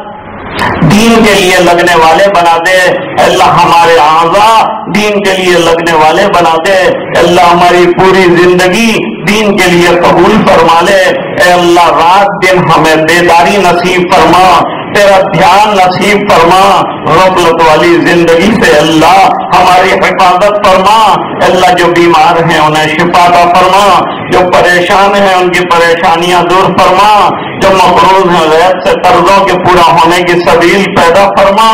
دین کے لیے لگنے والے بنا دے اے اللہ ہمارے اعضاء دین کے لیے لگنے والے بنا دے اے اللہ ہماری پوری زندگی دین کے لیے قبول فرما لے اے اللہ رات دن ہمیں بیداری نصیب فرما تیرا دھیان نصیب فرما غفلت والی زندگی سے اللہ ہماری حفاظت فرما اللہ جو بیمار ہیں انہیں شفا عطا فرما جو پریشان ہیں ان کی پریشانیاں دور فرما جو مقروض ہیں غیر سے قرضوں کے پورا ہونے کی سبیل پیدا فرما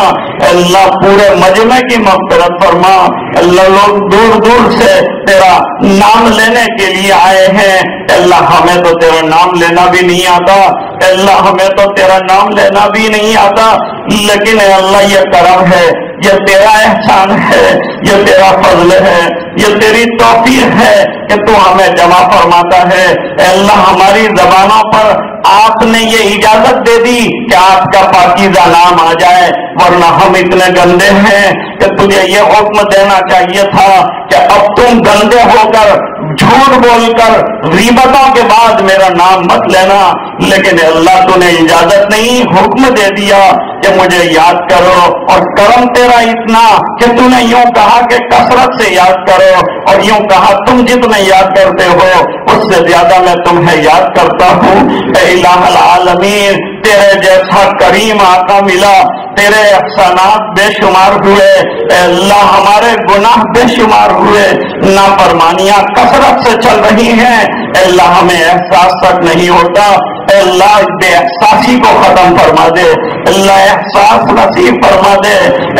اللہ پورے مجمع کی مغفرت فرما اللہ لوگ دور دور سے تیرا نام لینے کے لیے آئے ہیں اللہ ہمیں تو تیرا نام لینا بھی نہیں آتا اللہ ہمیں تو تیرا نام لینا بھی نہیں آتا لیکن اللہ یہ کرم ہے یہ تیرا احسان ہے یہ تیرا فضل ہے یہ تیری توفیق ہے کہ تو ہمیں جمع فرماتا ہے اے اللہ ہماری زبانوں پر آپ نے یہ اجازت دے دی کہ آپ کا پاکیزہ نام آ جائے ورنہ ہم اتنے گندے ہیں کہ تجھے یہ حکم دینا چاہیے تھا کہ اب تم گندے ہو کر جھوٹ بول کر غیبتوں کے بعد میرا نام مت لینا لیکن اللہ تو نے اجازت نہیں حکم دے دیا کہ مجھے یاد کرو اور کرم تیرا اتنا کہ تو نے یوں کہا کہ کثرت سے یاد کرو اور یوں کہا تم جتنے یاد کرتے ہو اس سے زیادہ میں تمہیں یاد کرتا ہوں اے الہ العالمین تیرے جیسا کریم آقا ملا تیرے احسانات بے شمار ہوئے اے اللہ ہمارے گناہ بے شمار ہوئے نافرمانیاں کثرت سے چل رہی ہیں اے اللہ ہمیں احساس تک نہیں ہوتا اے اللہ بے احساسی کو ختم فرما دے اللہ احساس نصیب فرما دے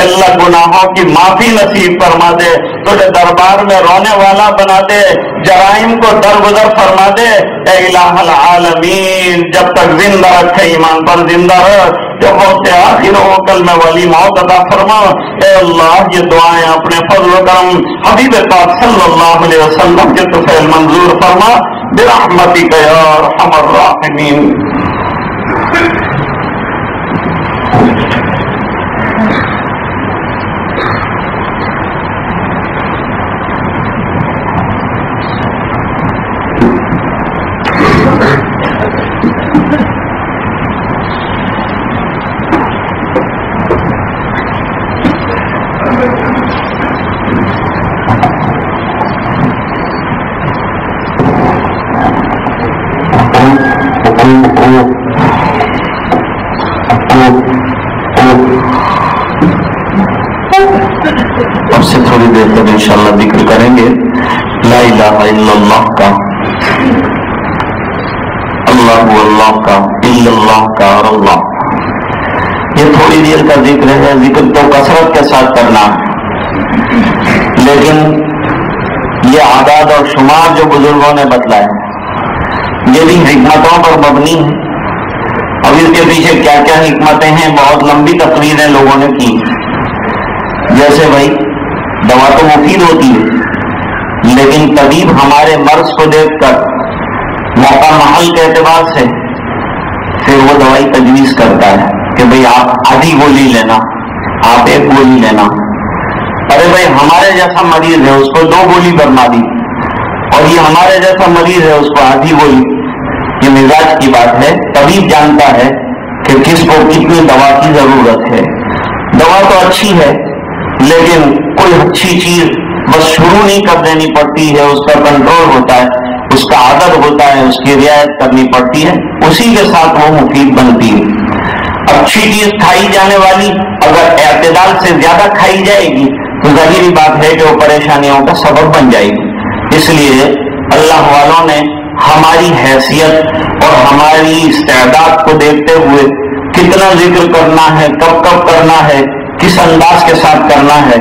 اللہ گناہوں کی معافی نصیب فرما دے تجھے دربار میں رونے والا بنا دے جرائم کو درگزر فرما دے اے الہ العالمین جب تک زندہ رکھے ایمان پر زندہ رکھ جب وقت آخر ہو کل میں ولی موت عطا فرما اے اللہ یہ دعائیں اپنے فضل و کرم حبیب پاک صلی اللہ علیہ وسلم کے طفیل منظور فرما برحمتک یا ارحم الراحمین اب سے تھوڑی دیر تک انشاءاللہ ذکر کریں گے لا الہ الا اللہ کا، اللہ اللہ کا، الا اللہ کا اور اللہ۔ یہ تھوڑی دیر کا ذکر ہے، ذکر تو کثرت کے ساتھ کرنا ہے، لیکن یہ اعداد اور شمار جو بزرگوں نے بتلائے یہ بھی حکمتوں پر مبنی ہے۔ اب اس کے پیچھے کیا کیا حکمتیں ہیں، بہت لمبی تقریریں لوگوں نے کی۔ جیسے بھائی دوا تو مفید ہوتی ہے، لیکن طبیب ہمارے مرض کو دیکھ کر موقع محل کے اعتبار سے پھر وہ دوائی تجویز کرتا ہے کہ بھئی آپ آدھی گولی لینا، آپ ایک گولی لینا۔ ارے بھائی ہمارے جیسا مریض ہے اس کو 2 گولی فرما دی، اور یہ ہمارے جیسا مریض ہے اس کو آدھی گولی۔ یہ مزاج کی بات ہے، طبیب جانتا ہے کہ کس کو کتنی دوا کی ضرورت ہے۔ دوا تو اچھی ہے، لیکن کوئی اچھی چیز بس شروع نہیں کر دینی پڑتی ہے، اس کا کنٹرول ہوتا ہے، اس کا عادت ہوتا ہے، اس کی رعایت کرنی پڑتی ہے، اسی کے ساتھ وہ مفید بنتی ہے۔ اچھی چیز کھائی جانے والی اگر اعتدال سے زیادہ کھائی جائے گی تو ظاہری بات ہے کہ وہ پریشانیوں کا سبب بن جائے گی۔ اس لیے اللہ والوں نے ہماری حیثیت اور ہماری استعداد کو دیکھتے ہوئے کتنا ذکر کرنا ہے، کب کب کرنا ہے، کس انداز کے ساتھ کرنا ہے،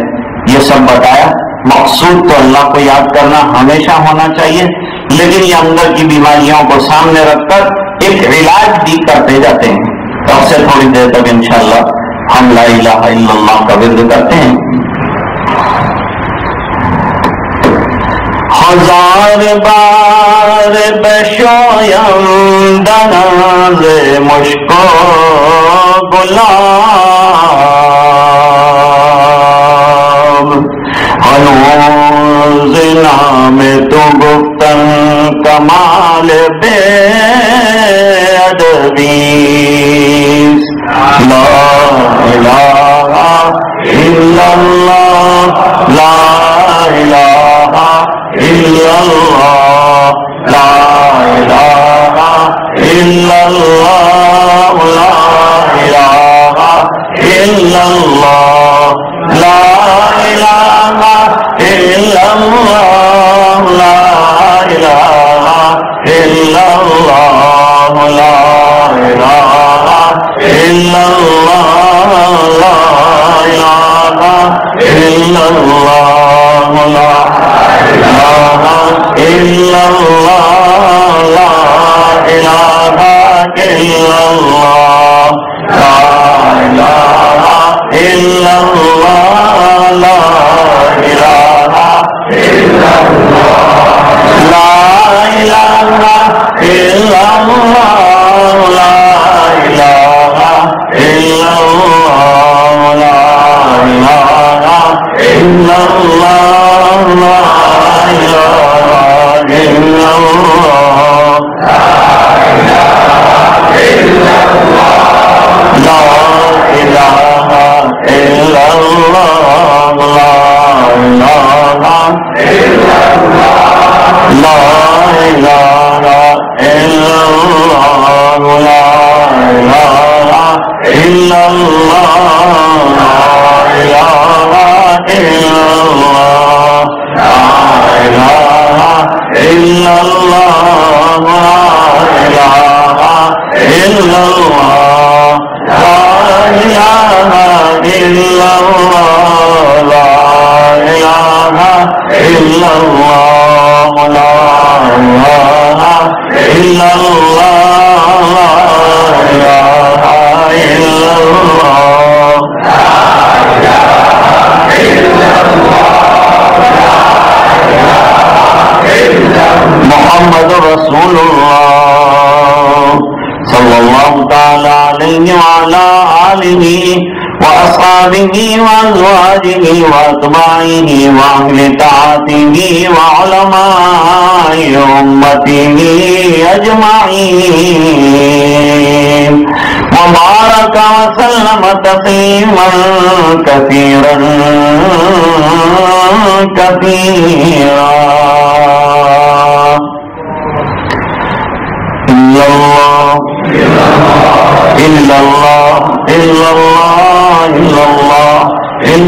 یہ سب بتایا۔ مقصود تو اللہ کو یاد کرنا ہمیشہ ہونا چاہیے، لیکن یہ اندر کی بیماریوں کو سامنے رکھ کر ایک علاج بھی کرتے جاتے ہیں۔ تو اب سے تھوڑی دیر تک انشاءاللہ ہم لا الہ الا اللہ کا ورد کرتے ہیں۔ ہزار بار بشویم دناز مشکو گلاب، ہنوز نام تو گفتن کمال بے ادبی، لا الہ الا اللہ، لا الہ الا اللہ، لا الہ الا اللہ، لا الہ الا اللہ، لا الہ الا اللہ، لا الہ الا اللہ، لا الہ الا اللہ، لا الہ الا اللہ، لا إلا الله، لا إله إلا الله، لا إله إلا الله، لا إله إلا الله، لا إله إلا الله، لا إله إلا الله، لا إله إلا الله، محمد رسول اللہ صلی اللہ تعالی علیہ وعلا آلہ وأصحابه وأزواجه وأتباعه وأهل طاعته وعلماء أمته أجمعين وبارك وسلم تسليما كثيرا كثيرا إلا الله إلا الله إلا الله إلا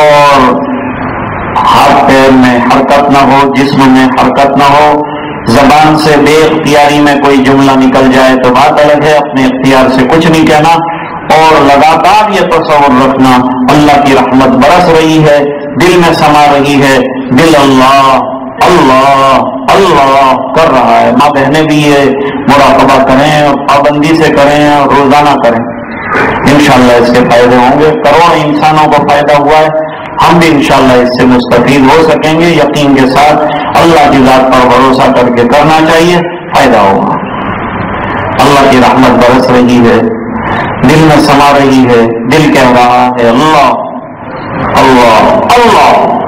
جسم میں حرکت نہ ہو، زبان سے بے اختیاری میں کوئی جملہ نکل جائے تو بات الگ ہے، اپنے اختیار سے کچھ نہیں کہنا، اور لگاتار یہ تصور رکھنا اللہ کی رحمت برس رہی ہے، دل میں سما رہی ہے، دل اللہ اللہ اللہ کر رہا ہے۔ ماں بہنیں بھی یہ مراقبہ کریں اور پابندی سے کریں اور روزانہ کریں، انشاءاللہ اس کے فائدے ہوں گے۔ کروڑوں انسانوں کو فائدہ ہوا ہے، ہم بھی انشاءاللہ اس سے مستفید ہو سکیں گے۔ یقین کے ساتھ اللہ کی ذات پر بھروسہ کر کے کرنا چاہیے، فائدہ ہوگا۔ اللہ کی رحمت برس رہی ہے، دل میں سما رہی ہے، دل کہہ رہا ہے اللہ اللہ اللہ۔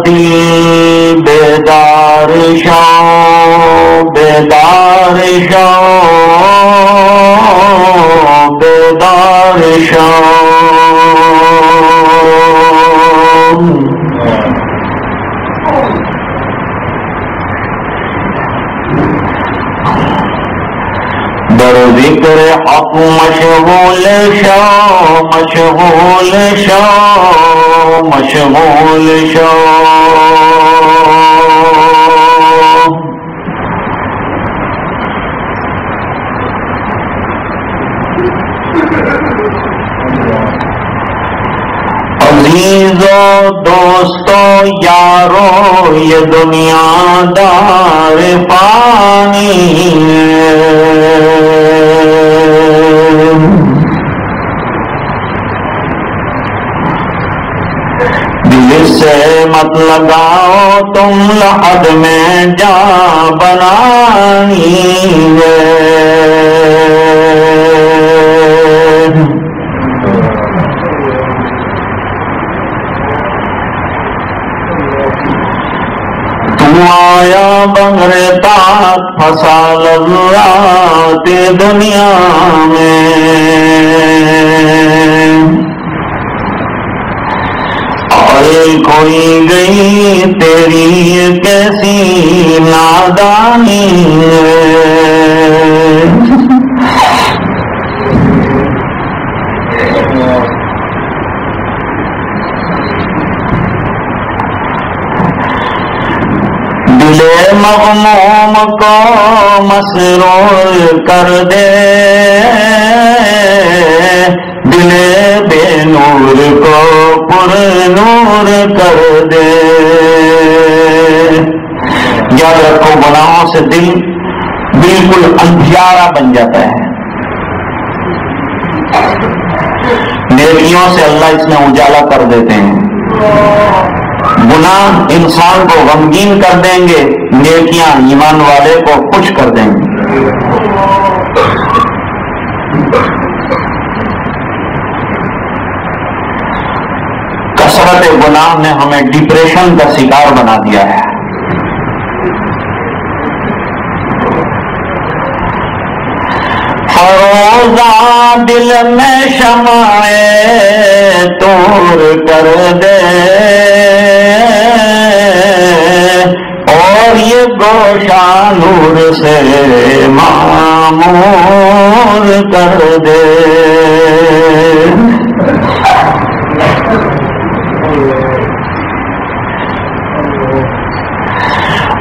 دل بیدار شو بیدار شو بیدار شو، در ذکر حق مشغول شو مشغول شو مشغول شو، عزیزو دوستو یارو یہ دنیا دار فانی دل سے مت لگاؤ تم لحد میں جا بنانی ہے، آیا بغیر طاقت پھنسا لذات دنیا میں، اور کوئی گئی تیری کیسی نادانی مغموم کو مسرور کر دے، دل بے نور کو پر نور کر دے۔ یاد رکھو گناہوں سے دل بالکل اندھیارا بن جاتا ہے، نیکیوں سے اللہ اس میں اجالا کر دیتے ہیں۔ گناہ انسان کو غمگین کر دیں گے، نیکیاں ایمان والے کو خوش کر دیں گے۔ کثرت گناہ نے ہمیں ڈپریشن کا شکار بنا دیا ہے۔ فروزہ دل میں شمع طور کر دے، اور یہ گوشہ نور سے معمور کر دے۔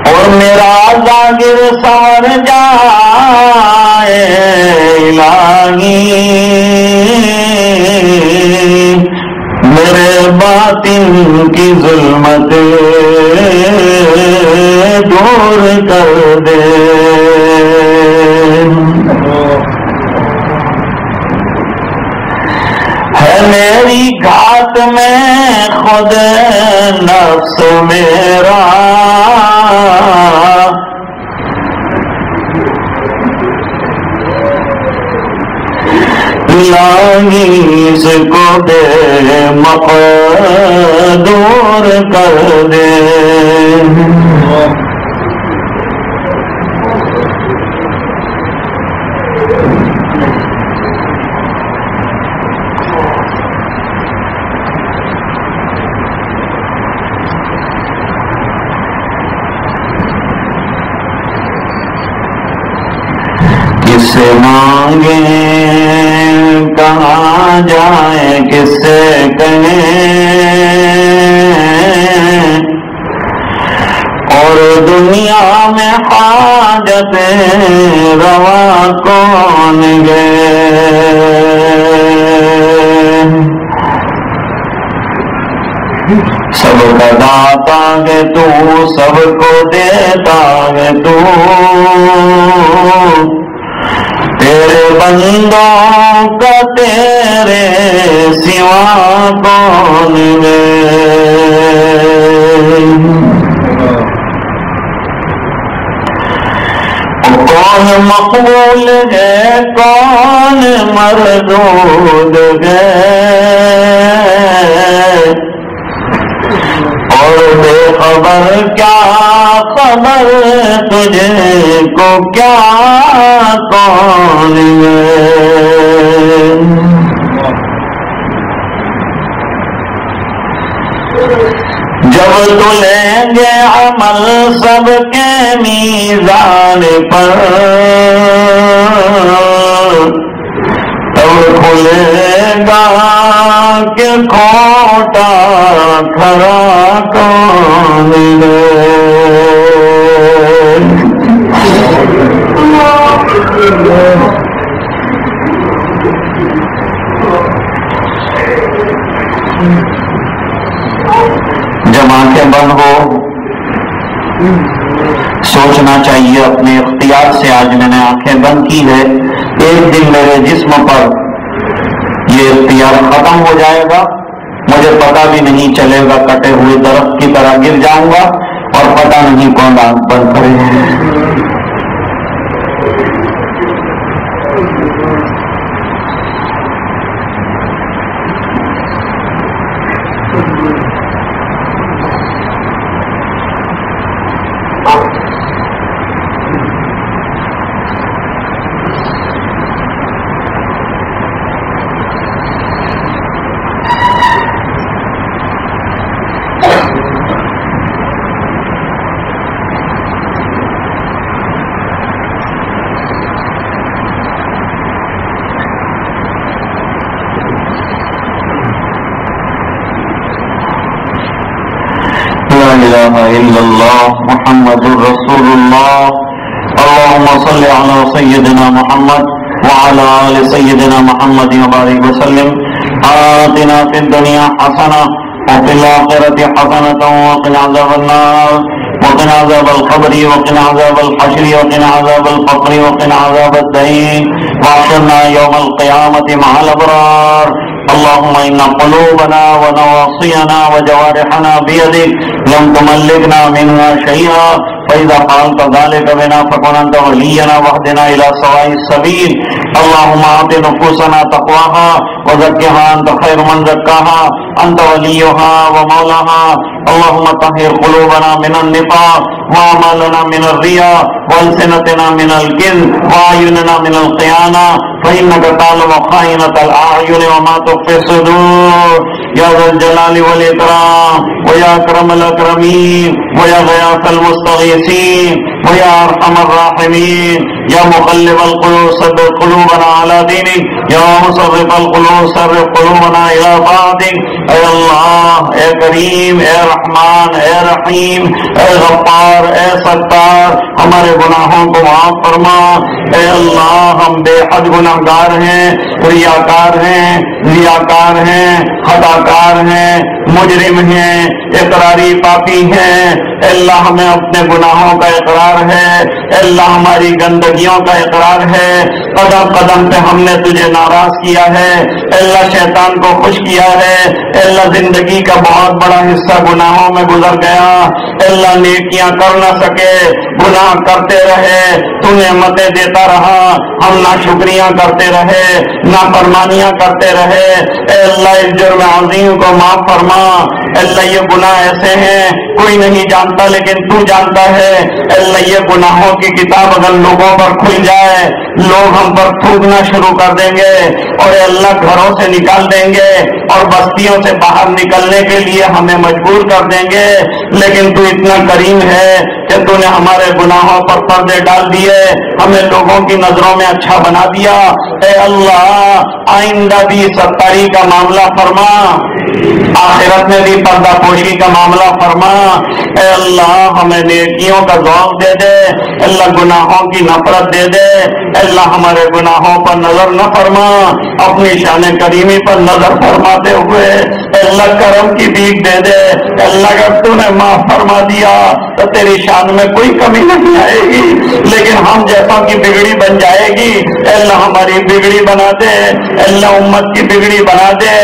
اور میرا ظاہر سور جائے الہی، میرے باطن کی ظلمت دور کر دے۔ ہے میری گھات میں خود نفس میرا، اس کو دے مقدور کر دے۔ سے مانگیں کہاں جائیں کس سے کہیں اور دنیا میں حاجت روا کون گئے سب کا داتا ہے تو سب کو دیتا ہے تو تیرے بندوں کا تیرے سوا کون ہے کون مقبول ہے کون مردود ہے اور بے خبر کیا خبر تجھے کو کیا کون ہے جب تو لیں گے عمل سب کے میزان پر تب کھلے گا کہ کھوٹا کھرا کون ہے جب آنکھیں بند ہو سوچنا چاہیے اپنے اختیار سے آج میں نے آنکھیں بند کی ہے ایک دن میرے جسم پر یہ اختیار ختم ہو جائے گا مجھے پتہ بھی نہیں چلے گا کٹے ہوئے درخت کی طرح گر جاؤں گا اور پتہ نہیں کون آنکھ بند کرے إلا الله محمد رسول الله اللهم صل على سيدنا محمد وعلى آل سيدنا محمد وبارك وسلم آتنا في الدنيا حسنة وفي الآخرة حسنة وقنا عذاب النار وقنا عذاب القبر وقنا عذاب الحشر وقنا عذاب الفقر وقنا عذاب الدين واحشرنا يوم القيامة مع الأبرار اللهم إن قلوبنا ونواصينا وجوارحنا بيدك لم تملكنا منها شيئا فإذا فعلت ذلك بنا فكن أنت ولينا واهدنا إلى سواء السبيل اللهم أعط نفوسنا تقواها وزكها أنت خير من زكاها أنت وليها ومولاها اللهم طهر قلوبنا من النفاق وأعمالنا من الرياء وألسنتنا من الكذب وأعيننا من الخيانة فإنك تعلم خائنة الأعين وما تخفي الصدور يا ذا الجلال والإكرام ويا أكرم الأكرمين ويا غياث المستغيثين ويا أرحم الراحمين يا مقلب القلوب ثبت قلوبنا على دينك يا مصرف القلوب صرف قلوبنا إلى طاعتك اے اللہ اے کریم اے رحمان اے رحیم اے غفار اے ستار ہمارے گناہوں کو معاف فرما اے اللہ ہم بے حد گناہگار ہیں ریاکار ہیں خطاکار ہیں مجرم ہیں اقراری پاپی ہیں اے اللہ ہمیں اپنے گناہوں کا اقرار ہے اے اللہ ہماری گندگیوں کا اقرار ہے قدم قدم پہ ہم نے تجھے ناراض کیا ہے اے اللہ شیطان کو خوش کیا ہے اے اللہ زندگی کا بہت بڑا حصہ گناہوں میں گزر گیا اے اللہ نیکیاں کر نہ سکے گناہ کرتے رہے تو نعمتیں دیتا رہا ہم ناشکریاں کرتے رہے نافرمانیاں کرتے رہے اے اللہ اس جرم عظیم کو معاف فرما اے اللہ یہ گناہ ایسے ہیں کوئی نہیں جانتا لیکن تو جانتا ہے اے اللہ یہ گناہوں کی کتاب اگر لوگوں پر کھل جائے لوگ ہم پر تھوکنا شروع کر دیں گے اور اے اللہ گھروں گھروں سے نکال دیں گے اور بستیوں سے باہر نکلنے کے لیے ہمیں مجبور کر دیں گے، لیکن تو اتنا کریم ہے کہ تو نے ہمارے گناہوں پر پردے ڈال دیے، ہمیں لوگوں کی نظروں میں اچھا بنا دیا۔ اے اللہ آئندہ بھی ستاری کا معاملہ فرما، آخرت میں بھی پردہ پوشی کا معاملہ فرما۔ اے اللہ ہمیں نیکیوں کا ذوق دے دے، اللہ گناہوں کی نفرت دے دے، اللہ ہمارے گناہوں پر نظر نہ فرما، اپنی شان کریمی پر نظر فرماتے ہوئے اللہ کرم کی بھیک دے دے۔ اللہ اگر تو نے معاف فرما دیا تو تیری شان میں کوئی کمی نہیں آئے گی، لیکن ہم جیسوں کی بگڑی بن جائے گی، اللہ ہماری بگڑی بنا دے، اللہ امت کی بگڑی بنا دے۔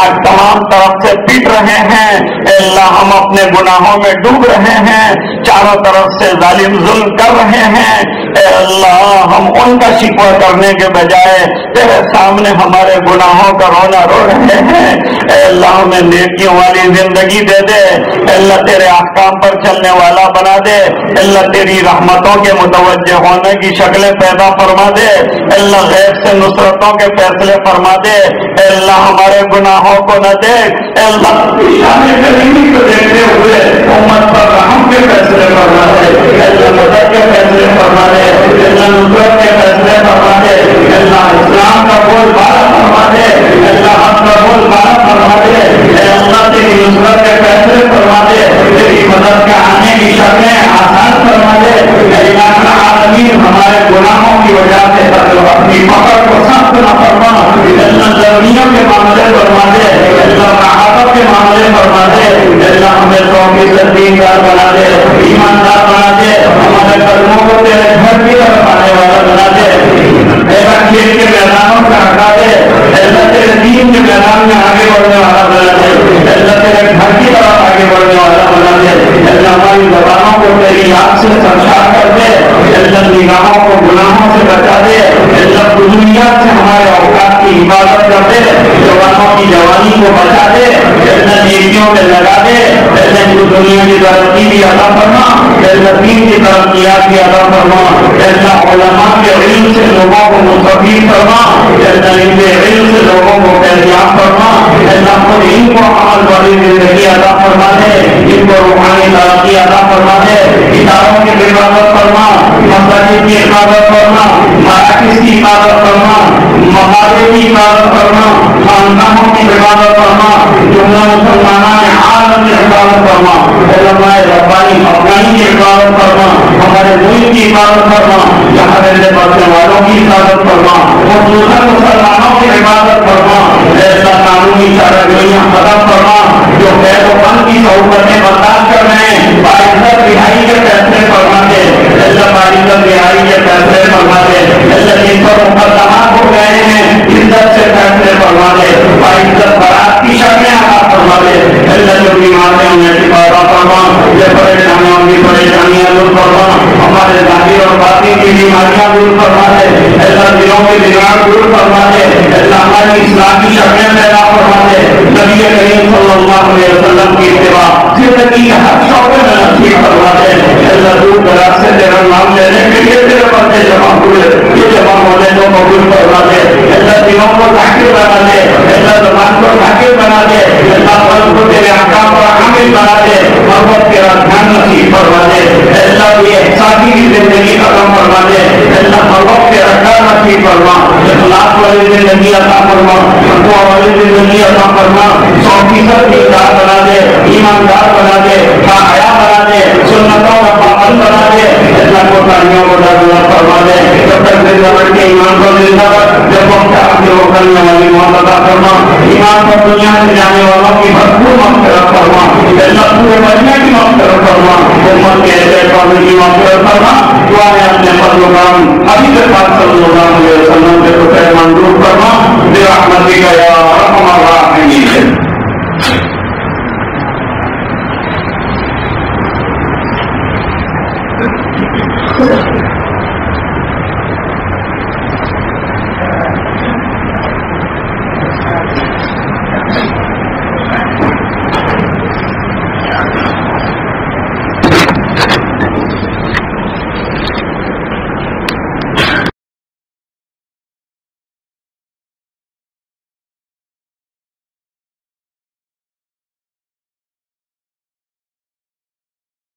آج تمام طرف سے پیٹ رہے ہیں، اللہ ہم اپنے گناہوں میں ڈوب رہے ہیں، چاروں طرف سے ظالم ظلم کر رہے ہیں۔ اے اللہ ہم ان کا شکوہ کرنے کے بجائے تیرے سامنے ہمارے گناہوں کا رونا رو رہے ہیں۔ اے اللہ ہمیں نیکیوں والی زندگی دے دے، اللہ تیرے احکام پر چلنے والا بنا دے، اللہ تیری رحمتوں کے متوجہ ہونے کی شکلیں پیدا فرما دے، اللہ غیب سے نصرتوں کے فیصلے فرما دے۔ اے اللہ ہمارے گناہوں کو نہ دیکھ، اے اللہ شان کریمی کو دیکھتے ہوئے امت پر رحم کے فیصلے فرما دے، اللہ مدد کے فیصلے فرما دے، اللہ نصرت کے فیصلے فرما دے، اللہ اسلام کا بول بالا فرما دے، اللہ حق کا بول بالا فرما دے، اے اللہ تیری نصرت کے فیصلے فرما دے، تیری مدد کے آنے کی شکلیں آسان فرما دے۔ اے اللہ العالمین ہمارے گناہوں کی وجہ سے اپنی پکڑ کو سخت نہ فرما، اللہ زمینوں کے معاملے فرما دے، اللہ راحتوں کے معاملے فرما دے، اللہ ہمیں 100% دیندار بنا دے، ایماندار بنا دے، ہمارے قدموں کو تیرے گھر کی طرف آنے والا بنا دے، اللہ کھیل کے میدانوں سے ہٹا دے، اللہ تیرے دین کے میدان میں آگے بڑھنے والا بنا دے، اللہ تیرے گھر کی طرف آگے بڑھنے والا بنا دے، اللہ ہماری زبانوں کو تیری یاد سے سرشار کر دے، اللہ نگاہوں کو گناہوں سے بچا دے، اللہ فضولیات سے ہمارے اوقات کی حفاظت کر دے، جوانوں کی جوانی کو بچا دے، اللہ نیکیوں میں لگا دے، اللہ دنیا کی ترقی بھی عطا فرما، اللہ دین کی ترقیات بھی عطا فرما، اللہ علماء کے علم سے لوگوں کو مستفید فرما، اللہ ان کے علم سے لوگوں کو فیضیاب فرما، اللہ خود ان کو عمل والی زندگی عطا فرما دے، ان کو روحانی ترقی عطا فرما دے، اداروں کی حفاظت فرما، مساجد کی حفاظت فرما، مراکز کی حفاظت فرما، مقابر کی حفاظت فرما، خاندانوں کی حفاظت فرما، جملہ مسلمانان عالم کی حفاظت فرما، علماء ربانی افغانی کی حفاظت فرما، ہمارے ملک کی حفاظت فرما، یہاں رہنے والے والوں کی حفاظت فرما، خصوصاً مسلمانوں کی حفاظت فرما، ایسا قانونی چارگیاں ختم فرما، جو قید و بند کی صحبتیں برداشت کر رہے ہیں، باعزت رہائی کے فیصلے فرما دے، اللہ باعزت رہائی کے فیصلے فرما دے، اللہ جن پر مقدمات ہو گئے ہیں عزت سے فیصلے فرما دے، باعزت برات کی شکلیں عطا فرما دے، اللہ جو بیمار ہیں انہیں شفا عطا فرما، جو پریشانیوں کی پریشانیاں دور فرما، ہمارے ظاہر اور باطن کی بیماریاں دور فرما دے، اللہ دلوں کے بیمار دور فرما دے، اللہ ہماری اصلاح کی شکلیں پیدا فرما دے، نبی کریم صلی اللہ علیہ وسلم کی اتباع زندگی کے ہر شعبے میں نصیب فرما دے، اللہ دور دراز سے تیرا نام لینے کے لیے تیرے پردے جمع ہوئے، یہ جمع ہونے کو قبول فرما دے، اللہ دلوں کو ذاکر بنا دے، اللہ زبان کو ذاکر بنا دے، اللہ قلب کو تیرے احکام پر عامل بنا دے، محبت تیرا دھیان نصیب فرما دے، اللہ یہ احساسی کی زندگی ختم فرما دے، اللہ محبت کے رکھا نصیب فرما، اخلاق والی زندگی عطا فرما، تقویٰ والی زندگی عطا فرما، 100% دیندار بنا دے، ایماندار بنا دے، باحیا بنا دے، سنتوں کا پابند بنا دے، اللہ کو تاریوں کو درگزر فرما دے، جب تک زندہ بڑھ کے ایمان کو زندہ بڑھ، جب وقت آپ وہ کرنے والی موت عطا فرما، ایمان پر دنیا سے جانے والوں کی بھرپور مغفرت فرما، اللہ پورے مجمع کی مغفرت فرما، امت کے ایسے قوم کی مغفرت فرما، دعائیں اپنے فضل و کرم حبیب پاک صلی اللہ علیہ وسلم کے فتح منظور فرما، برحمتک یا ارحم الراحمین۔ Thank you.